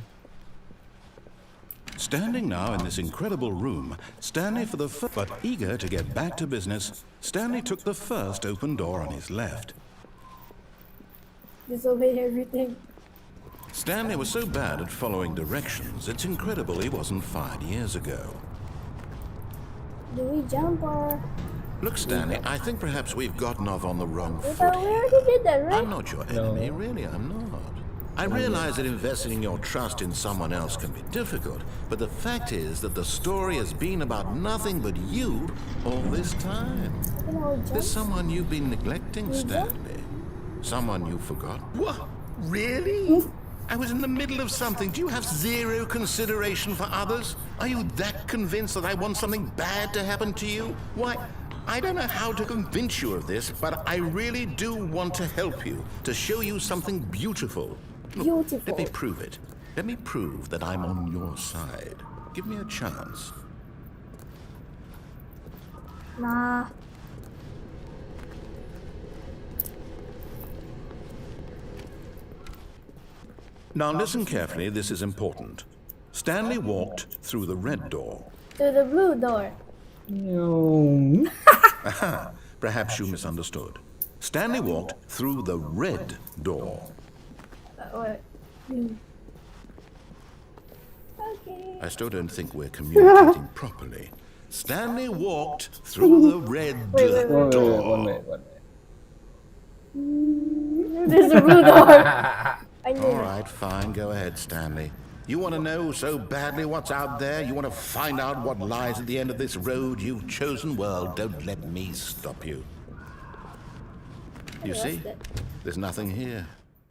Standing now in this incredible room, Stanley for the but eager to get back to business, Stanley took the first open door on his left. Disobey everything. Stanley was so bad at following directions, it's incredible he wasn't fired years ago. Do we jump or? Look, Stanley, I think perhaps we've gotten off on the wrong We foot. already did that, right? I'm not your enemy, really, I'm not. I realize that investing your trust in someone else can be difficult, but the fact is that the story has been about nothing but you all this time. You know, There's jump. someone you've been neglecting, Stanley. Someone you forgot. What? Really? I was in the middle of something. Do you have zero consideration for others? Are you that convinced that I want something bad to happen to you? Why, I don't know how to convince you of this, but I really do want to help you, to show you something beautiful. Look, Beautiful. let me prove it. Let me prove that I'm on your side. Give me a chance. Nah. Now listen carefully, this is important. Stanley walked through the red door. To the blue door. No. Perhaps you misunderstood. Stanley walked through the red door. Or blue. Okay. I still don't think we're communicating properly. Stanley walked through the red Wait. door. One minute. There's a blue door. I knew All that. right, fine. Go ahead, Stanley. You want to know so badly what's out there? You want to find out what lies at the end of this road you've chosen? Well, don't let me stop you. You see? There's nothing here.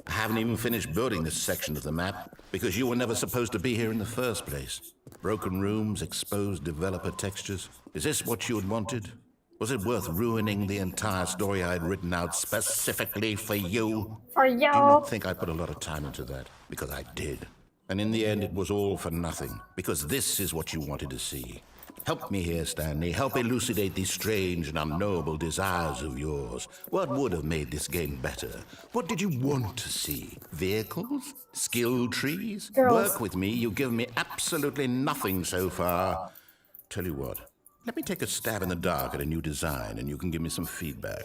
I haven't even finished building this section of the map because you were never supposed to be here in the first place. Broken rooms, exposed developer textures. Is this what you had wanted? Was it worth ruining the entire story I had written out specifically for you? For Do you. not think I put a lot of time into that, because I did. And in the end, it was all for nothing, because this is what you wanted to see. Help me here, Stanley. Help elucidate these strange and unknowable desires of yours. What would have made this game better? What did you want to see? Vehicles? Skill trees? Girls. Work with me. You've given me absolutely nothing so far. Tell you what, let me take a stab in the dark at a new design and you can give me some feedback.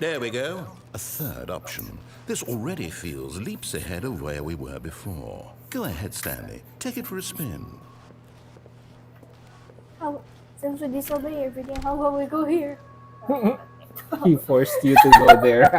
There we go. A third option. This already feels leaps ahead of where we were before. Go ahead, Stanley. Take it for a spin. How, since we disobey everything, how about we go here? He forced you to go there.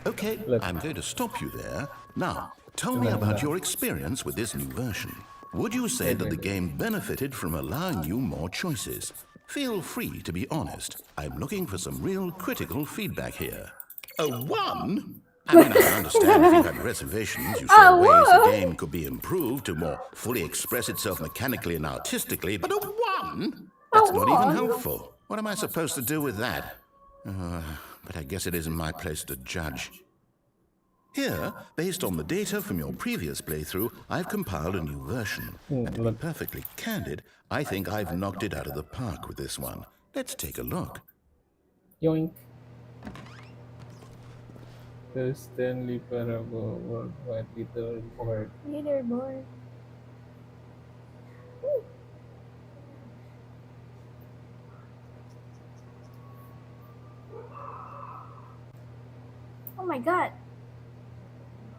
Okay, Look. I'm going to stop you there. Now, tell me about your experience with this new version. Would you say that the game benefited from allowing you more choices? Feel free to be honest. I'm looking for some real critical feedback here. A 1? I mean, I understand if you had reservations, you saw ways the game could be improved to more fully express itself mechanically and artistically, but a 1? That's not even helpful. What am I supposed to do with that? But I guess it isn't my place to judge. Here, based on the data from your previous playthrough, I've compiled a new version. And to be perfectly candid, I think I've knocked it out of the park with this one. Let's take a look. Yoink. The Stanley Parable Worldwide Leaderboard. Leaderboard. Ooh. Oh my god.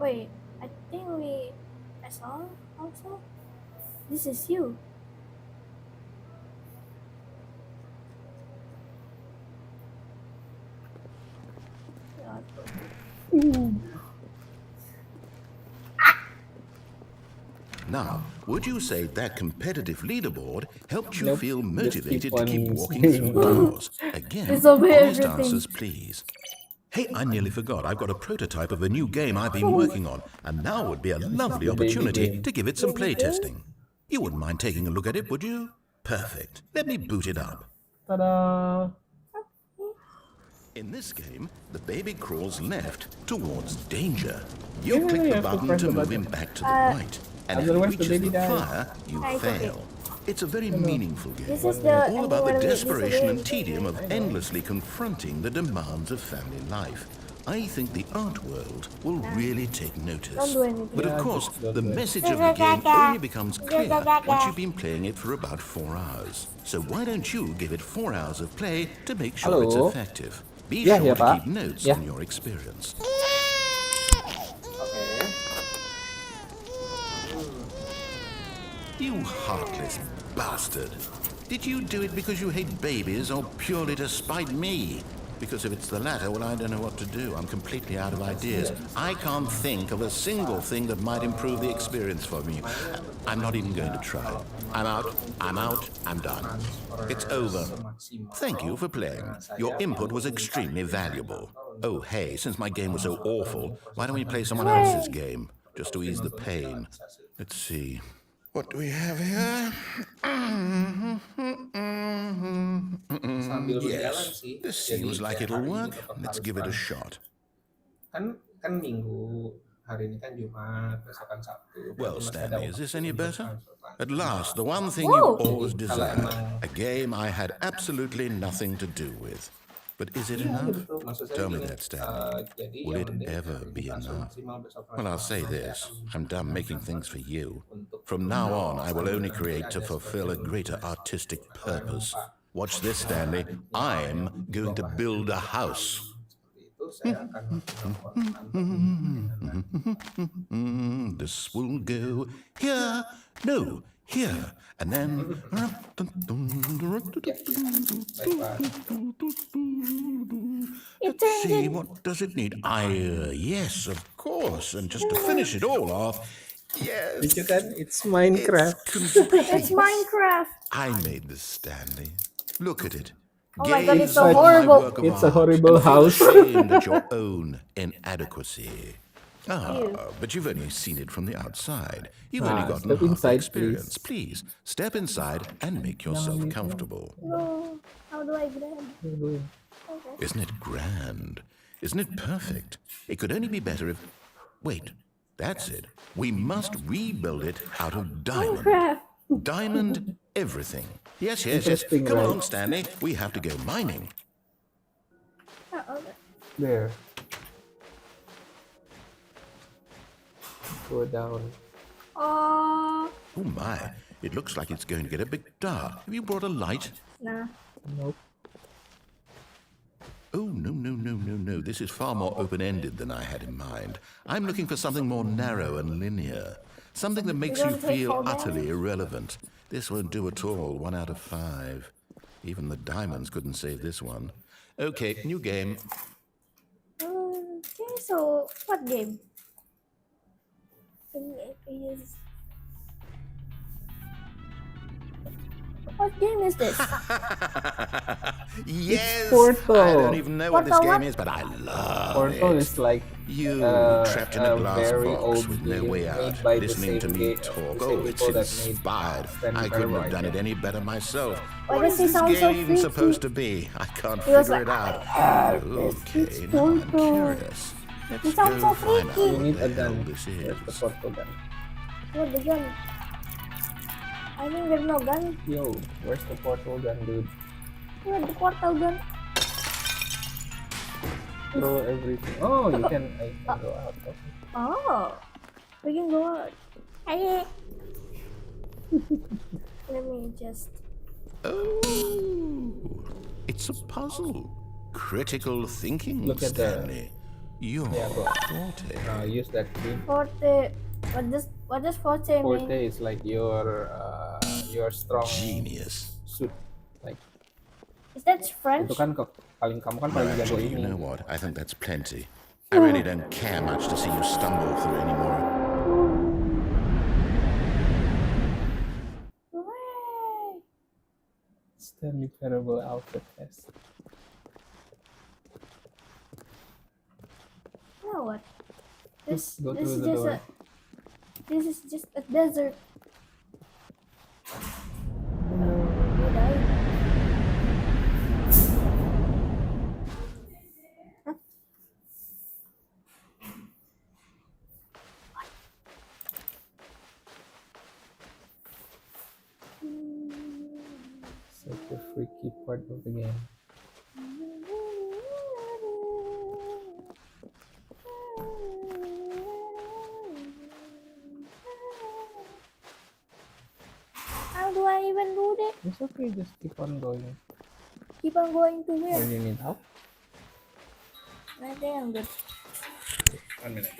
Wait, I think I saw also. This is you. Now, would you say that competitive leaderboard helped you Nope, feel just motivated keep to keep on walking saying through doors? Again, Disobey honest everything. answers, please. Hey, I nearly forgot. I've got a prototype of a new game I've been working on, and now would be a lovely the baby opportunity game. to give it some playtesting. You wouldn't mind taking a look at it, would you? Perfect. Let me boot it up. Ta-da! In this game, the baby crawls left towards danger. You Yeah, click you the have to button press to the move button. him back to the right. And if he Otherwise the reaches baby the dies. fire, you I think fail. It's a very meaningful game. This is the All about the ending where we desperation and disobey tedium of endlessly confronting the demands of family life. I think the art world will really take notice. Don't do anything. But of Yeah, course, just don't the do it. message of the game only becomes clear once you've been playing it for about 4 hours. So why don't you give it 4 hours of play to make sure it's Hello? effective? Be Yeah, sure yeah, to Pak. keep notes Yeah. on your experience. You heartless bastard. Did you do it because you hate babies or purely to spite me? Because if it's the latter, well, I don't know what to do. I'm completely out of ideas. I can't think of a single thing that might improve the experience for me. I'm not even going to try. I'm out. I'm done. It's over. Thank you for playing. Your input was extremely valuable. Oh, hey, since my game was so awful, why don't we play someone else's game? Just to ease the pain. Let's see. What do we have here? Yes, this seems like it'll work. Let's give it a shot. Kan Minggu, hari ini kan Jumat, besokan Sabtu. Well, Berarti masih ada Stanley, is waktu this any untuk better? transfer. At last, the one thing Whoa. you've always Kalau desired. emang- A game I had absolutely nothing to do with. But is it enough? Betul, maksud saya Tell me gini, that, Stanley. jadi Will yang it penting ever hari ini be transfer enough? maksimal, besok Well, I'll say transfer this. maksimal. I'm done making things for you. Untuk From now on, I will only create to fulfill a greater artistic purpose. Watch this, Stanley. I'm going to build a house. Seperti itu, saya akan melakukan This will go here. No, here. And then. Let's see, what does it need? Yes, of course. And just to finish it all off, yes. Did you can? It's Minecraft. It's Minecraft. I made this, Stanley. Look at it. Oh my God, it's so Gaze upon my horrible. work of It's a art horrible and feel house. ashamed at your own inadequacy. But you've only seen it from the outside. You've only gotten step half the inside, experience. Please, step inside and make yourself comfortable. No. How do I grab? Okay. Isn't it grand? Isn't it perfect? It could only be better if... Wait, That's it. We must rebuild it out of diamond. Minecraft. Diamond everything. Yes. Interesting, Come right? on, Stanley. We have to go mining. Okay. There. Go down. Oh. Oh my, it looks like it's going to get a bit dark. Have you brought a light? Nah. Nope. Oh, no. This is far more open-ended than I had in mind. I'm looking for something more narrow and linear. Something that makes you don't take feel photos? utterly irrelevant. This won't do at all. 1 out of 5. Even the diamonds couldn't save this one. Okay, new game. Okay, so what game? What game is this? Yes! Portal. I don't even know what this Portal game what? is, but I love Portal it. is like You trapped in a a glass very box old with no game way made out, by the listening to same me ga- talk. the same Oh, it's people that made inspired. Stanley I couldn't Parable, have done I it think. any better myself. Why What does is he this sound so game even freaky? supposed to be? I can't He was figure like, it out. Okay, now I'm curious. Let's sounds go so find out freaky. You what need the a hell gun. this Where's the is. portal gun? What the gun? I think there's no gun. Yo, where's the portal gun, dude? Where's the portal gun? Throw everything. Oh, I can go out. Okay. Oh, we can go out. Hey. Let me just. Oh, it's a puzzle. Critical thinking, Look at the- Stanley. Your Yeah, go. forte. Use that key. Forte. What does forte mean? Forte is like your strong Genius. suit. Like Is that French? itu kan kamu kan No, paling jago actually, you ini. know what? I think that's plenty. I really don't care much to see you stumble through anymore. Hooray! Stanley Parable outfit test. Now what? This Go this through is the just door. this is just a desert. No. You died. Huh? Such a freaky part of the game. How do I even do that? It's okay, just keep on going. Keep on going to where? When you need help. I think I'm good. 1 minute.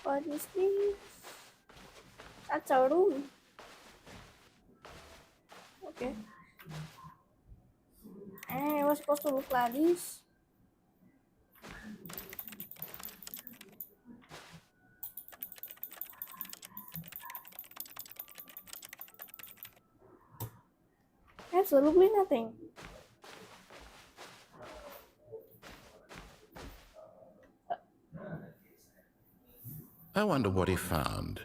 What is this? That's our room. Okay. It was supposed to look like this. Absolutely nothing. I wonder what he found.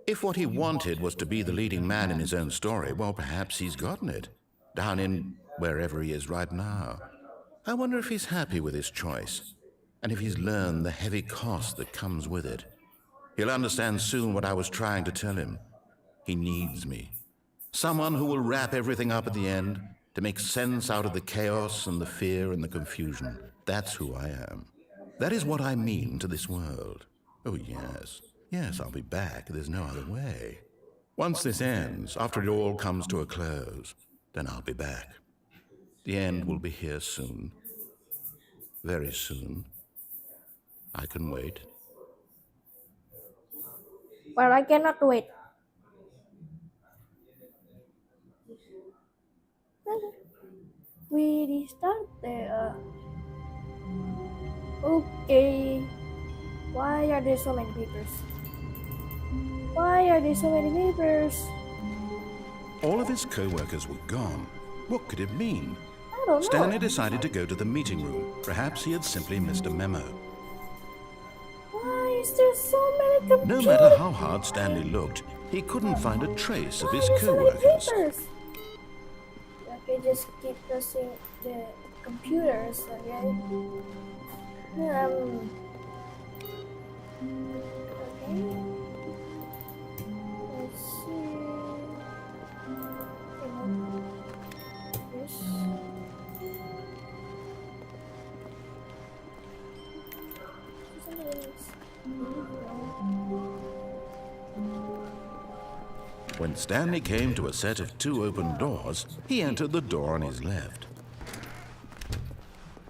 If what he wanted was to be the leading man in his own story, well, perhaps he's gotten it. Down in wherever he is right now. I wonder if he's happy with his choice, and if he's learned the heavy cost that comes with it. He'll understand soon what I was trying to tell him. He needs me. Someone who will wrap everything up at the end, to make sense out of the chaos and the fear and the confusion. That's who I am. That is what I mean to this world. Oh, yes. Yes, I'll be back. There's no other way. Once this ends, after it all comes to a close, then I'll be back. The end will be here soon. Very soon. I can wait. But I cannot wait. We restart there. Okay. Why are there so many papers? Why are there so many papers? All of his co-workers were gone. What could it mean? I don't know. Stanley decided to go to the meeting room. Perhaps he had simply missed a memo. Why is there so many computers? No matter how hard Stanley looked, he couldn't find a trace of his Why are there so many co-workers. papers? Okay, just keep pressing the computers, okay? Okay. Let's see. This. When Stanley came to a set of 2 open doors, he entered the door on his left.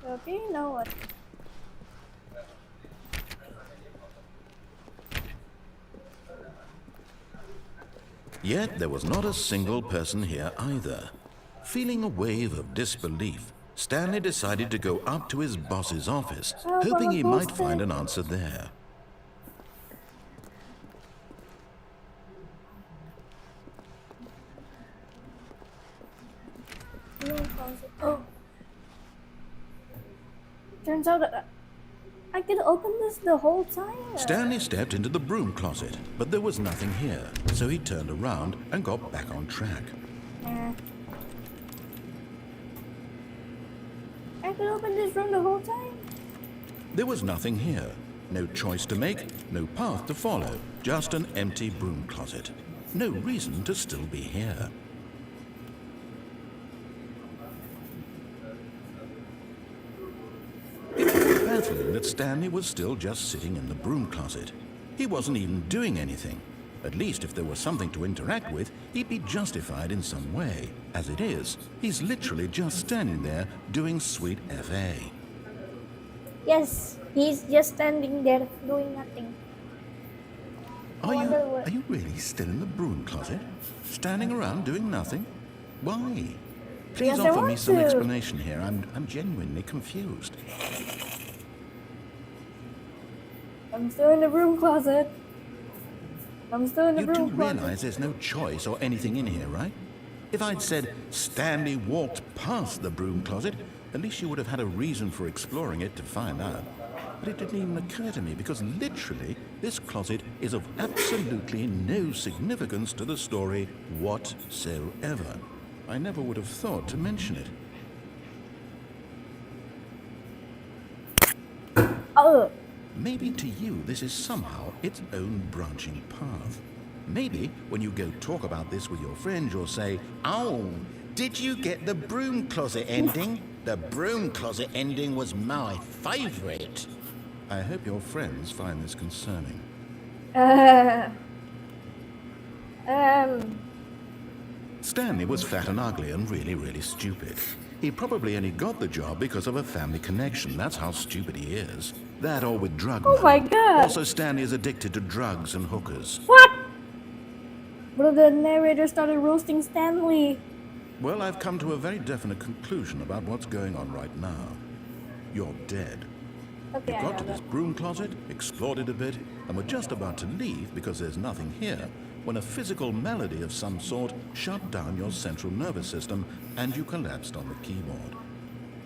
Okay, now what? Yet there was not a single person here either. Feeling a wave of disbelief, Stanley decided to go up to his boss's office, hoping he might find an answer there. Oh. Turns out that I could open this the whole time. Stanley stepped into the broom closet, but there was nothing here, so he turned around and got back on track. I could open this room the whole time. There was nothing here. No choice to make, no path to follow, just an empty broom closet. No reason to still be here. Baffling that Stanley was still just sitting in the broom closet. He wasn't even doing anything. At least if there was something to interact with, he'd be justified in some way. As it is, he's literally just standing there doing sweet FA. Yes, he's just standing there doing nothing. Are you really still in the broom closet? Standing around doing nothing? Why? Please Yes, I offer me want some to. explanation here. I'm genuinely confused. I'm still in the broom closet. I'm still in the You do broom closet. realize there's no choice or anything in here, right? If I'd said Stanley walked past the broom closet, at least you would have had a reason for exploring it to find out. But it didn't even occur to me because literally this closet is of absolutely no significance to the story whatsoever. I never would have thought to mention it. Oh, Maybe to you this is somehow its own branching path. Maybe when you go talk about this with your friends, you'll say, "Oh, did you get the broom closet ending? The broom closet ending was my favorite." I hope your friends find this concerning. Stanley was fat and ugly and really, really stupid. He probably only got the job because of a family connection. That's how stupid he is. That or with drug money. Oh my God. Also, Stanley is addicted to drugs and hookers. what? Bro, the narrator started roasting Stanley. Well, I've come to a very definite conclusion about what's going on right now. You're dead. Okay, You I got know to this that. broom closet, explored it a bit, and were just about to leave because there's nothing here, when a physical malady of some sort shut down your central nervous system and you collapsed on the keyboard.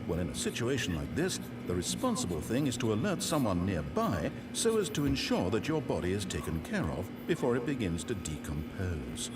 Well, in a situation like this, the responsible thing is to alert someone nearby so as to ensure that your body is taken care of before it begins to decompose.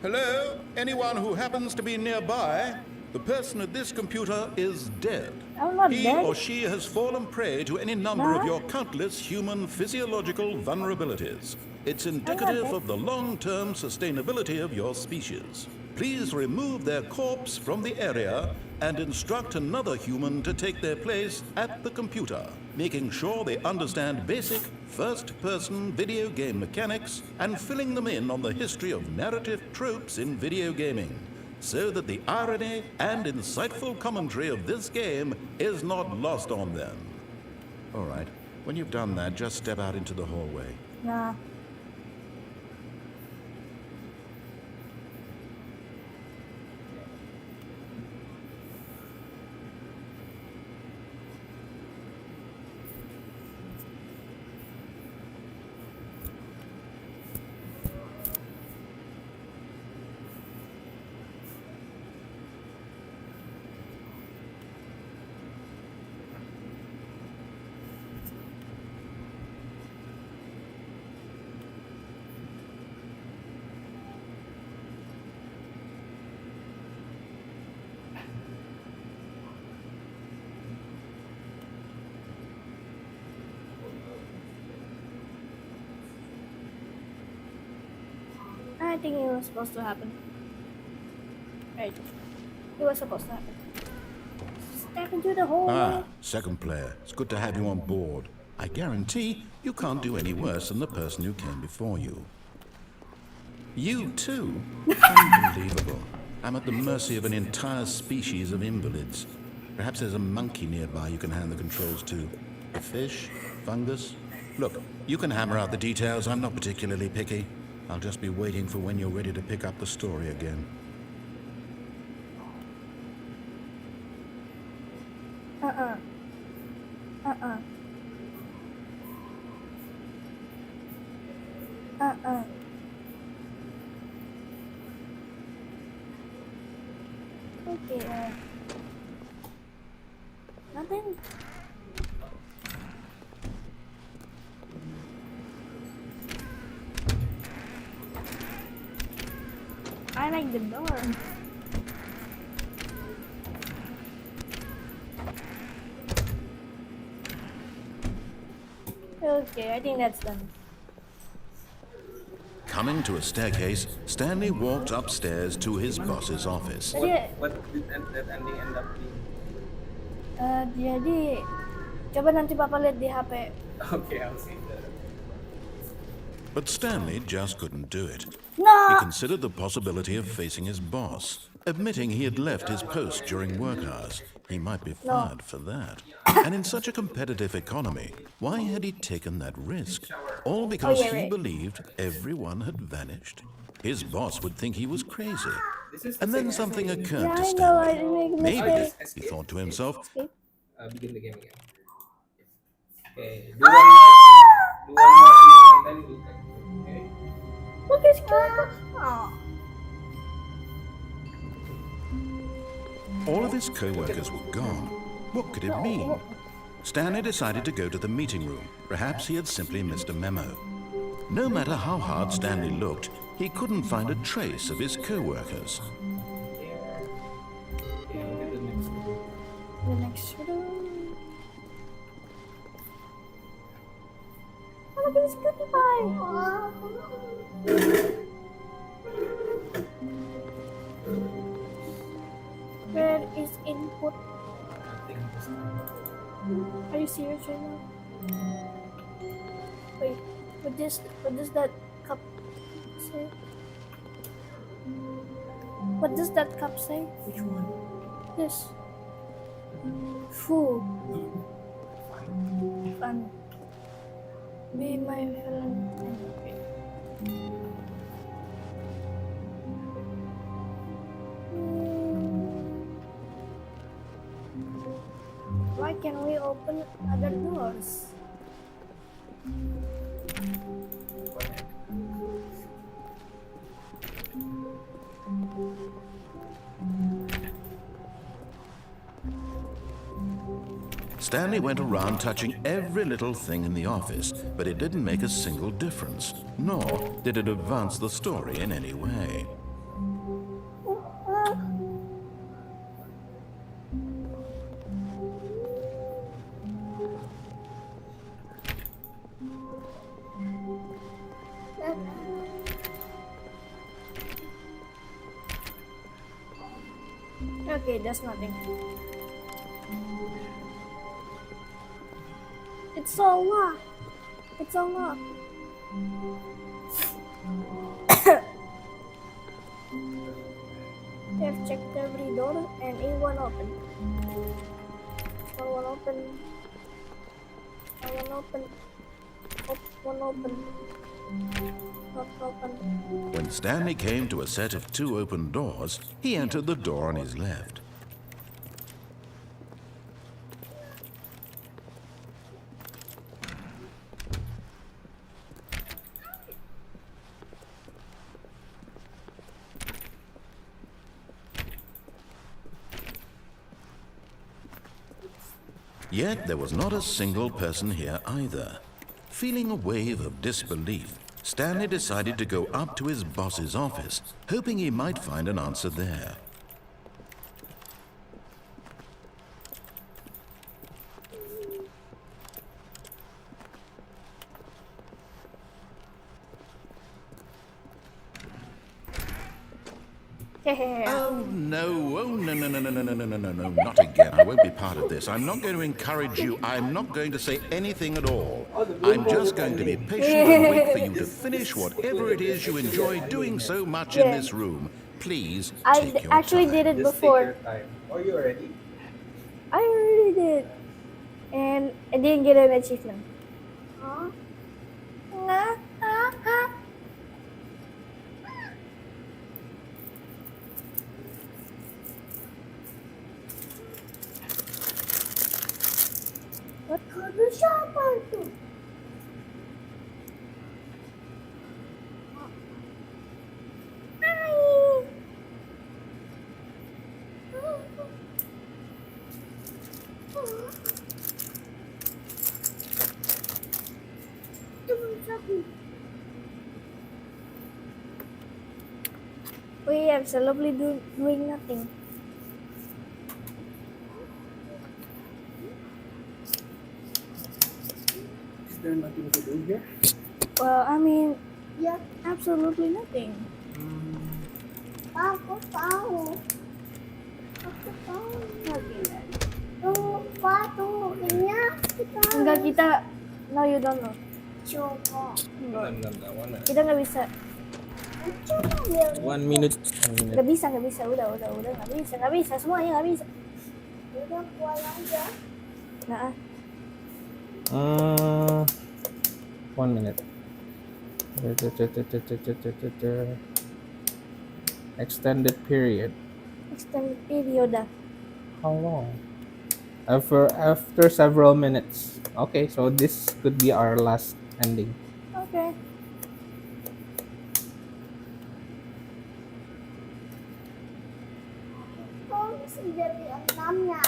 Hello? Anyone who happens to be nearby? The person at this computer is dead. I'm not He dead. or she has fallen prey to any number of What? your countless human physiological vulnerabilities. It's indicative dead. of the long-term sustainability of your species. Please remove their corpse from the area and instruct another human to take their place at the computer, making sure they understand basic first-person video game mechanics and filling them in on the history of narrative tropes in video gaming, so that the irony and insightful commentary of this game is not lost on them. All right, when you've done that, just step out into the hallway. Nah. I think it was supposed to happen. Right. It was supposed to happen. Step into the hole. Ah, second player. It's good to have you on board. I guarantee you can't do any worse than the person who came before you. You too? Unbelievable. I'm at the mercy of an entire species of invalids. Perhaps there's a monkey nearby you can hand the controls to. A fish? Fungus? Look, you can hammer out the details. I'm not particularly picky. I'll just be waiting for when you're ready to pick up the story again. Okay, nothing. I like the door. Okay, I think that's done. Coming to a staircase, Stanley walked upstairs to his boss's office. What did that ending end up being? Jadi coba nanti Papa lihat di HP. Okay, I'll see that. But Stanley just couldn't do it. No. He considered the possibility of facing his boss, admitting he had left his post during work hours. He might be fired for that. And in such a competitive economy, why had he taken that risk? All because he believed everyone had vanished. His boss would think he was crazy. And then something occurred to Stanley. Maybe, he thought to himself, Begin the game again. Okay, do one more, and then we'll take it. Okay. Look, it's cute. Oh. all of his co-workers were gone. What could it mean? Stanley decided to go to the meeting room. Perhaps he had simply missed a memo. No matter how hard Stanley looked, he couldn't find a trace of his co-workers. The next room. Oh, look at this cookie pie. Where is input? Are you serious right now? Wait, what does that cup say? What does that cup say? Which one? This. Fool. Fun. Be my Valentine. Why can't we open other doors? Stanley went around touching every little thing in the office, but it didn't make a single difference, nor did it advance the story in any way. Okay, that's nothing. It's all locked. It's all locked. We have checked every door and it won't open. It won't open. It won't open. It won't open. Not open. When Stanley came to a set of 2 open doors, he entered the door on his left. Yet there was not a single person here either. Feeling a wave of disbelief, Stanley decided to go up to his boss's office, hoping he might find an answer there. Oh, no. Oh, no, no, no, no, no, no, no, no, no, no, not again. I won't be part of this. I'm not going to encourage you. I'm not going to say anything at all. I'm just going to be patient and wait for you to finish whatever it is you enjoy doing so much in this room. Please take your actually time. did it Just take before. your time. Are you ready? I already did. And I didn't get an achievement. Huh? What color shop are you? We absolutely doing nothing. Is there nothing to do here? Well, I mean, yeah, absolutely nothing. Aku tahu. Tuh, enggak kita. No, you don't know. Coba. No. 1 minute. Kita nggak bisa. 1 minute. Nggak bisa. Udah nggak bisa. Semuanya nggak bisa. Udah kuat aja. Nah. 1 minute. Extended period. How long? After several minutes. Okay, so this could be our last ending. Okay. Oh, sudah di 6-nya.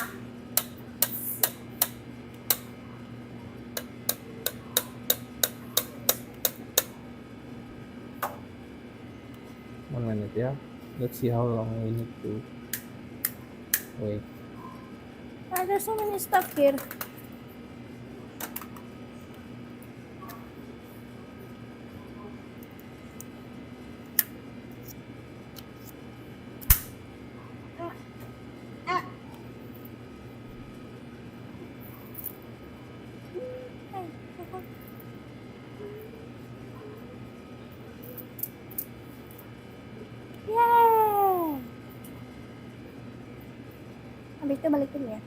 One minute, yeah. Let's see how long we need to wait. There's so many stuff here. Yeah. Habis itu balik dulu ya.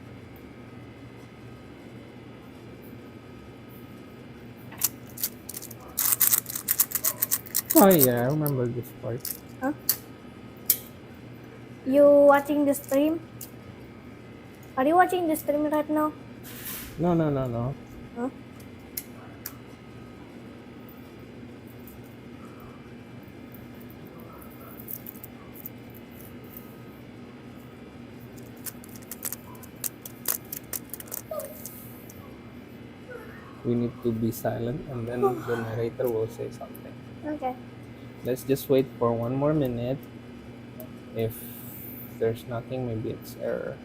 Oh yeah, I remember this part. Huh? You watching the stream? Are you watching the stream right now? No. Huh? We need to be silent and then the narrator will say something. Okay. Let's just wait for 1 more minute. If there's nothing, maybe it's error.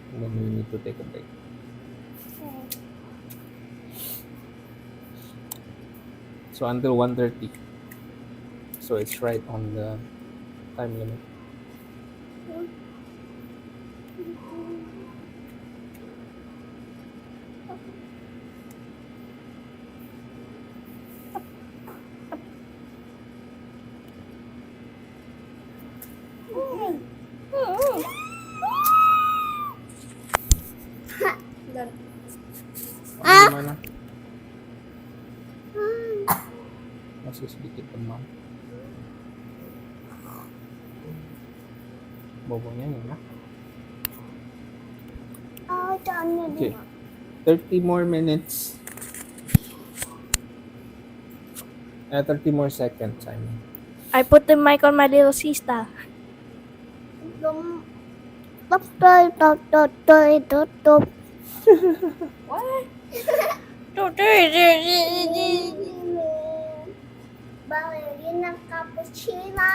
And then we need to take a break. So until 1:30. So it's right on the time limit. Gimana? Masih sedikit demam. Bobonya enak. Okay. 30 more minutes. 30 more seconds, I mean. I put the mic on my little sister. What? Ballerina cappuccino.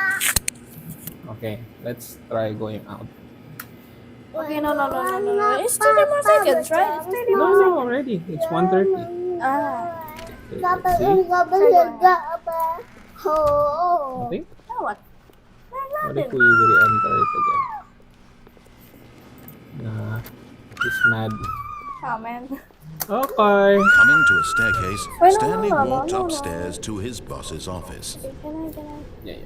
Okay, let's try going out. Okay, no. It's 30 more seconds, right? It's 30 more seconds. No, already. It's 1:30. Okay, let's see. Oh. Nothing? Now what? What if happened? we re-enter it again? Nah, he's mad. Oh man. Okay. Coming to a staircase, Wait, no, Stanley no, walked no. upstairs to his boss's office. Can I? Yeah.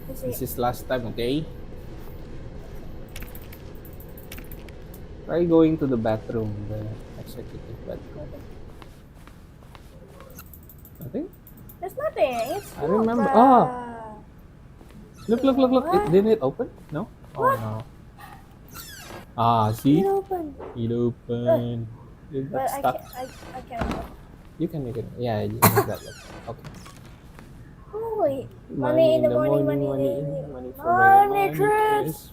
Let's This see. is last time, okay? Try going to the bathroom, the executive bathroom. Nothing? There's nothing. It's I remember. not, Oh, look! What? Didn't it open? No. Oh What? no. Ah, see? It opened. It opened. It got But stuck. I can't. You can. Yeah, you can that. Okay. Holy. Money in the morning, money for the money, Chris.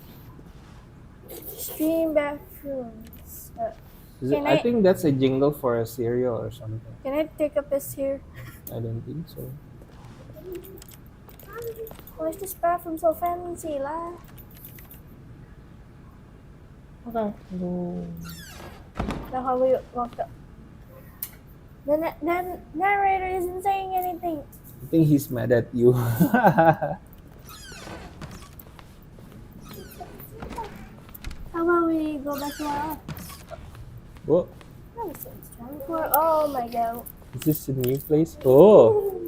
Stream bathrooms. I think that's a jingle for a cereal or something. Can I take a piss here? I don't think so. Why is this bathroom so fancy, lah? Okay. Go. Now how we walked up. The narrator isn't saying anything. I think he's mad at you. How about we go back to our office? Whoa. That was so strong. Oh my god. Is this a new place? Oh.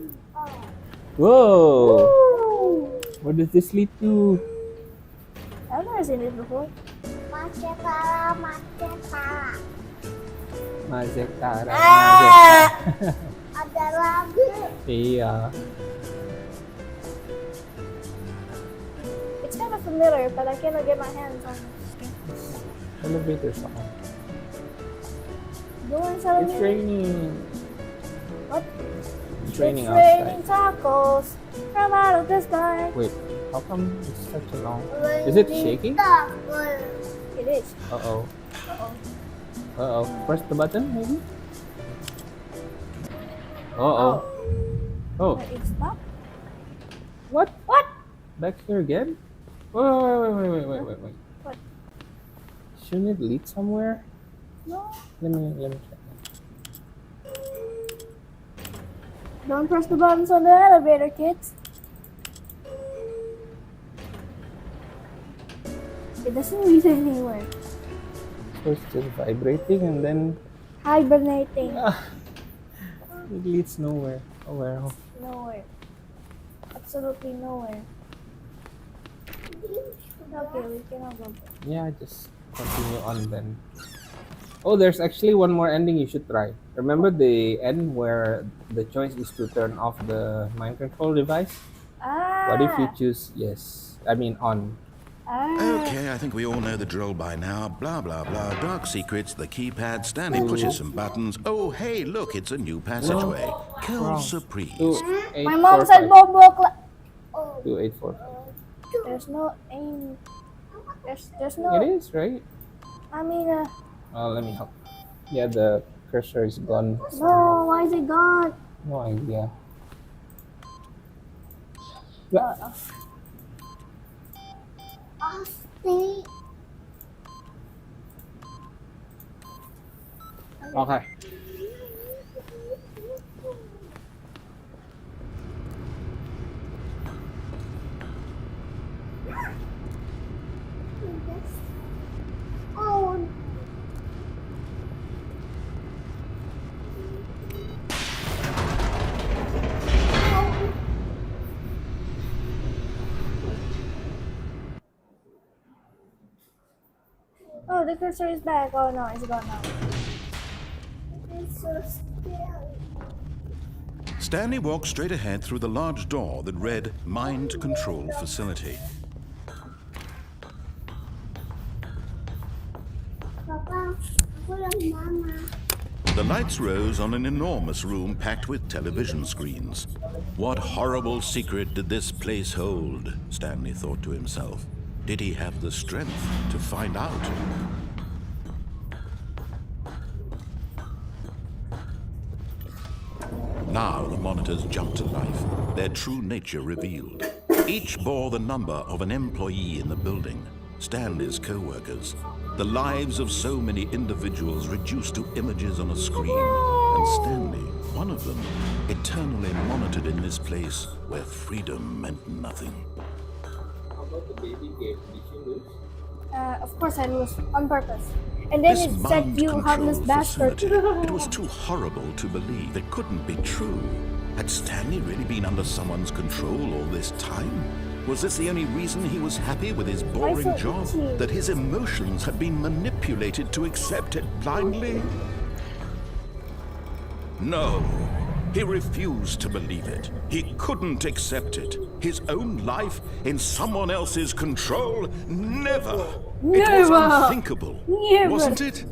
Whoa. Ooh. Where does this lead to? I've never seen this before. Mazekara. Ada lagi. Iya. It's kind of familiar, but I cannot get my hands on it. Elevators ako. Doing something. It's raining. What? It's raining It's outside. raining tacos from out of the sky. Wait, how come it's such a long? Is it shaking? It is. Uh-oh. Uh-oh. Uh-oh. Press the button, maybe? Uh-oh. Oh. But it stopped. What? What? Back here again? Wait. What? Shouldn't it lead somewhere? No. Let me check. Don't press the buttons on the elevator, kids. It doesn't lead anywhere. So it's just vibrating and then Hibernating. it leads nowhere. Oh well. Nowhere. Absolutely nowhere. Okay, we cannot go back. Yeah, just continue on then. Oh, there's actually one more ending you should try. Remember the end where the choice is to turn off the mind control device? Ah. What if you choose yes? I mean on. Ah. Okay, I think we all know the drill by now. Blah, blah, blah. Dark secrets, the keypad. Stanley pushes some buttons. Oh, hey, look, it's a new passageway. Quelle Wrong. surprise. My mom said Bobo. 2845. There's no aim. There's no. It is, right? I mean, Let me help. Yeah, the cursor is gone. no. Why is it gone? No idea. Okay. Oh. Oh, the cursor is back. Oh no, it's gone now. It's so scary. Stanley walked straight ahead through the large door that read Mind Control Facility. Papa, aku lang mama. The lights rose on an enormous room packed with television screens. What horrible secret did this place hold? Stanley thought to himself. Did he have the strength to find out? Now the monitors jumped to life, their true nature revealed. Each bore the number of an employee in the building, Stanley's co-workers. The lives of so many individuals reduced to images on a screen, and Stanley, one of them, eternally monitored in this place where freedom meant nothing. about the baby game? Did you lose? Of course I lose on purpose. And then This it said, mind "You harmless control bastard." facility, it was too horrible to believe. It couldn't be true. Had Stanley really been under someone's control all this time? Was this the only reason he was happy with his boring so job? itchy? That his emotions had been manipulated to accept it blindly? No. He refused to believe it. He couldn't accept it. His own life in someone else's control? Never. It was unthinkable. Never. Wasn't it?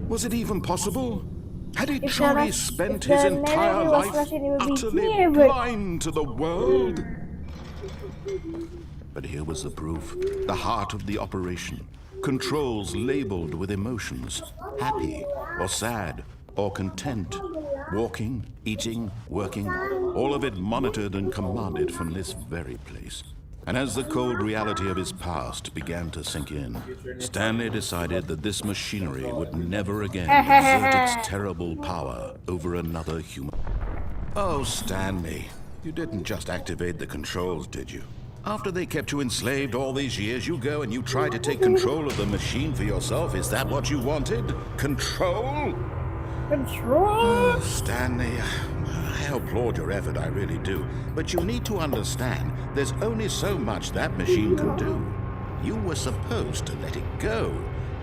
Was it even possible? Had he If truly the- spent if his the entire narrative was life Russian, it would be utterly never. blind to the world? But here was the proof. The heart of the operation. Controls labeled with emotions. Happy or sad or content. Walking, eating, working. All of it monitored and commanded from this very place. And as the cold reality of his past began to sink in, Stanley decided that this machinery would never again exert its terrible power over another human. Oh, Stanley, you didn't just activate the controls, did you? After they kept you enslaved all these years, you go and you try to take control of the machine for yourself. Is that what you wanted? Control? Control. Oh, Stanley, I applaud your effort, I really do. But you need to understand, there's only so much that machine can do. You were supposed to let it go,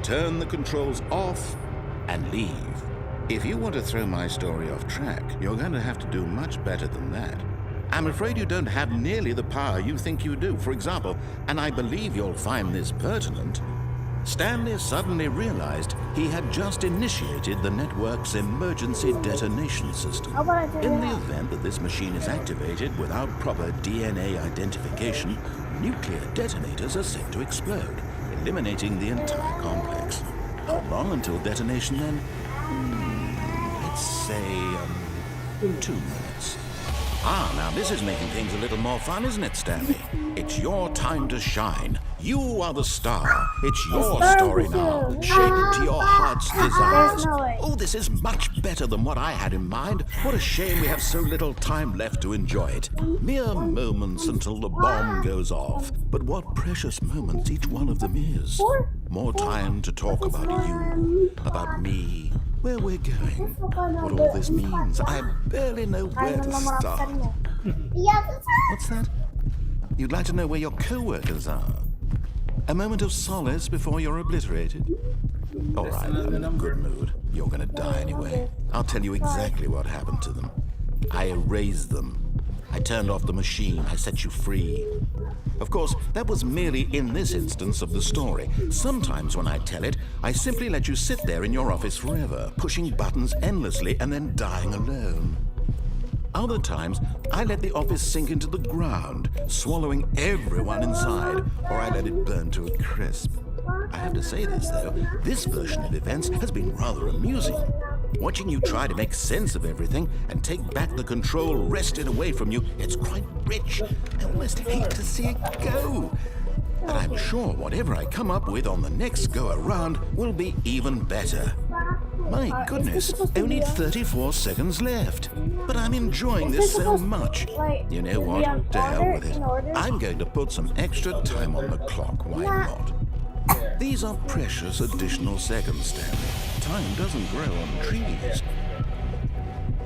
turn the controls off, and leave. If you want to throw my story off track, you're going to have to do much better than that. I'm afraid you don't have nearly the power you think you do. For example, and I believe you'll find this pertinent, Stanley suddenly realized he had just initiated the network's emergency detonation system. How about I do In the that? event that this machine is activated without proper DNA identification, nuclear detonators are set to explode, eliminating the entire complex. How long until detonation then? Let's say 2 minutes. Ah, now this is making things a little more fun, isn't it, Stanley? It's your time to shine. You are the star. It's your star story of now. the show. Shape it to your heart's desires. There's no way. Oh, this is much better than what I had in mind. What a shame we have so little time left to enjoy it. Mere moments until the bomb goes off. But what precious moments each one of them is. More time to talk about you, about me, where we're going, what all this means. I barely know where to start. What's that? You'd like to know where your co-workers are? A moment of solace before you're obliterated? All right, I'm in a good mood. You're gonna die anyway. I'll tell you exactly what happened to them. I erased them. I turned off the machine. I set you free. Of course, that was merely in this instance of the story. Sometimes when I tell it, I simply let you sit there in your office forever, pushing buttons endlessly and then dying alone. Other times, I let the office sink into the ground, swallowing everyone inside, or I let it burn to a crisp. I have to say this, though, this version of events has been rather amusing. Watching you try to make sense of everything and take back the control wrested away from you, it's quite rich. I almost hate to see it go. But I'm sure whatever I come up with on the next go-around will be even better. My goodness, only 34 seconds left. But I'm enjoying this so much. You know what? To hell with it. I'm going to put some extra time on the clock. Why not? These are precious additional seconds, Stanley. Time doesn't grow on trees.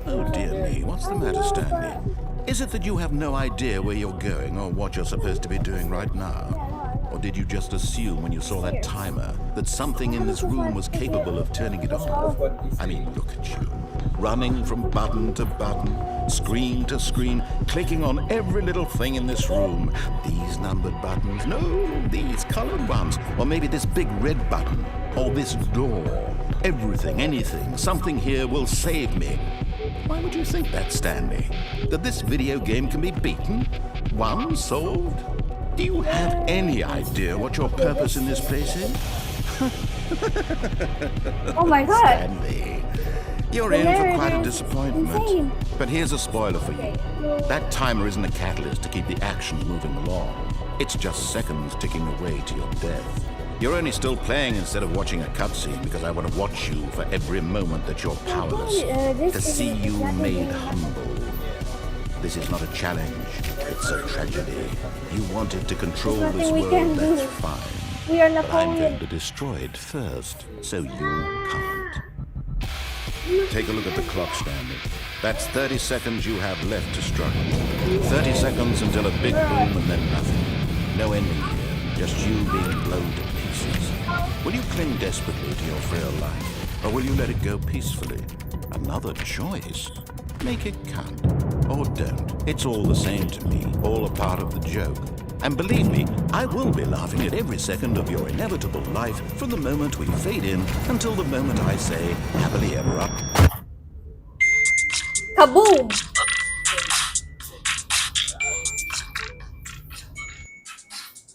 Oh dear me, what's the matter, Stanley? Is it that you have no idea where you're going or what you're supposed to be doing right now? Or did you just assume when you saw that timer that something in this room was capable of turning it off? I mean, look at you. Running from button to button, screen to screen, clicking on every little thing in this room. These numbered buttons, no, these colored ones. Or maybe this big red button, or this door. Everything, anything, something here will save me. Why would you think that, Stanley? That this video game can be beaten? Won? Solved? Do you have any idea what your purpose in this place is? Oh my god. Stanley, you're in for quite a Insane. disappointment. But here's a spoiler for you. That timer isn't a catalyst to keep the action moving along. It's just seconds ticking away to your death. You're only still playing instead of watching a cutscene because I want to watch you for every moment that you're powerless. To see you made humble. This is not a challenge, it's a tragedy. You wanted to control There's this nothing we can world, do. that's fine. We are But I'm Napoleon. going to destroy it first, so you can't. Take a look at the clock, Stanley. That's 30 seconds you have left to struggle. 30 seconds until a big boom and then nothing. No ending here, just you being blown to pieces. Will you cling desperately to your frail life, or will you let it go peacefully? Another choice. Make it count, or don't. It's all the same to me, all a part of the joke. And believe me, I will be laughing at every second of your inevitable life from the moment we fade in until the moment I say, happily ever after. Kaboom!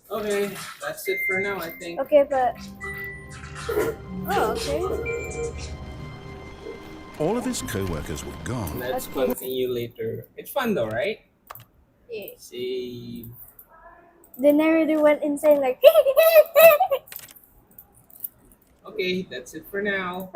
Okay, that's it for now, I think. Okay, but... Oh, okay. All of his co-workers were gone. Let's continue later. It's fun though, right? Yeah. See. The narrator went insane like... Okay, that's it for now.